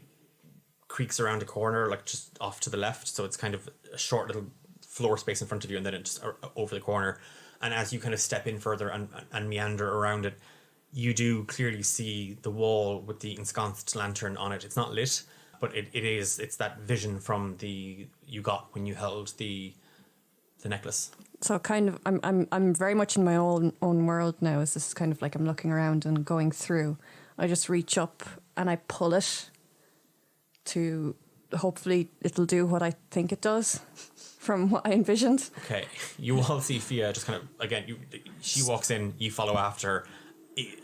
creaks around a corner, like just off to the left. So it's kind of a short little floor space in front of you, and then it's just over the corner. And as you kind of step in further and meander around it, you do clearly see the wall with the ensconced lantern on it. It's not lit, but it's that vision from you got when you held the necklace.
So kind of, I'm very much in my own world now. As this is kind of like I'm looking around and going through. I just reach up and I pull it to hopefully it'll do what I think it does from what I envisioned.
Okay, you all see Fia just kind of she walks in, you follow after her.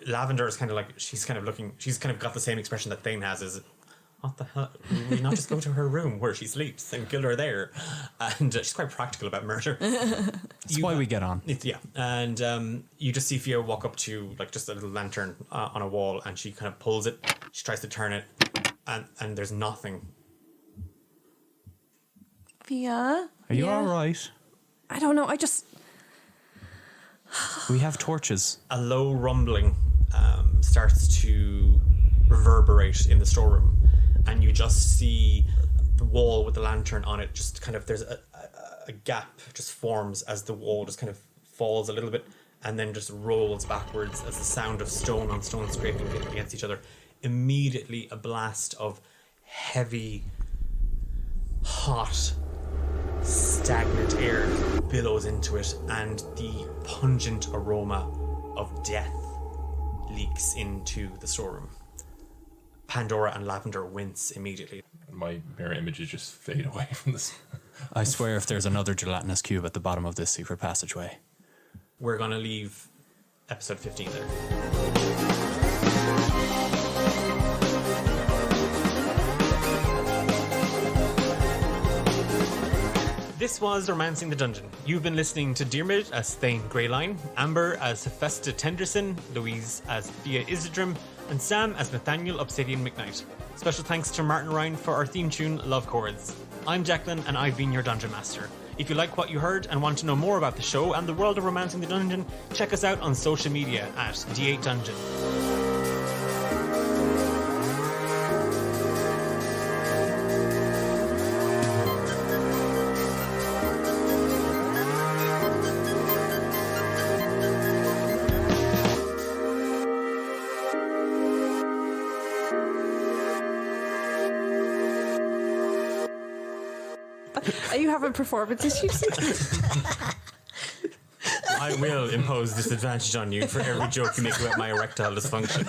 Lavender is kind of like she's kind of got the same expression that Thane has. Is what the hell? Will we not just go to her room where she sleeps and kill her there? And she's quite practical about murder.
That's why we get on.
And you just see Fia walk up to like just a little lantern on a wall, and she kind of pulls it. She tries to turn it, and there's nothing.
Fia?
Are you all right?
I don't know.
We have torches.
A low rumbling starts to reverberate in the storeroom, and you just see the wall with the lantern on it. Just kind of there's a gap just forms as the wall just kind of falls a little bit, and then just rolls backwards as the sound of stone on stone scraping against each other. Immediately, a blast of heavy, hot, stagnant air billows into it, and the pungent aroma of death leaks into the storeroom. Pandora and Lavender wince immediately.
My mirror images just fade away from this.
I swear if there's another gelatinous cube at the bottom of this secret passageway.
We're going to leave episode 15 there. This was Romancing the Dungeon. You've been listening to Diarmid as Thane Greyline, Amber as Hephaestus Tenderson, Louise as Fia Isidrim, and Sam as Nathaniel Obsidian McKnight. Special thanks to Martin Ryan for our theme tune, Love Chords. I'm Jacqueline, and I've been your Dungeon Master. If you like what you heard and want to know more about the show and the world of Romancing the Dungeon, check us out on social media at D8 Dungeon.
Are you having performance issues?
I will impose disadvantage on you for every joke you make about my erectile dysfunction.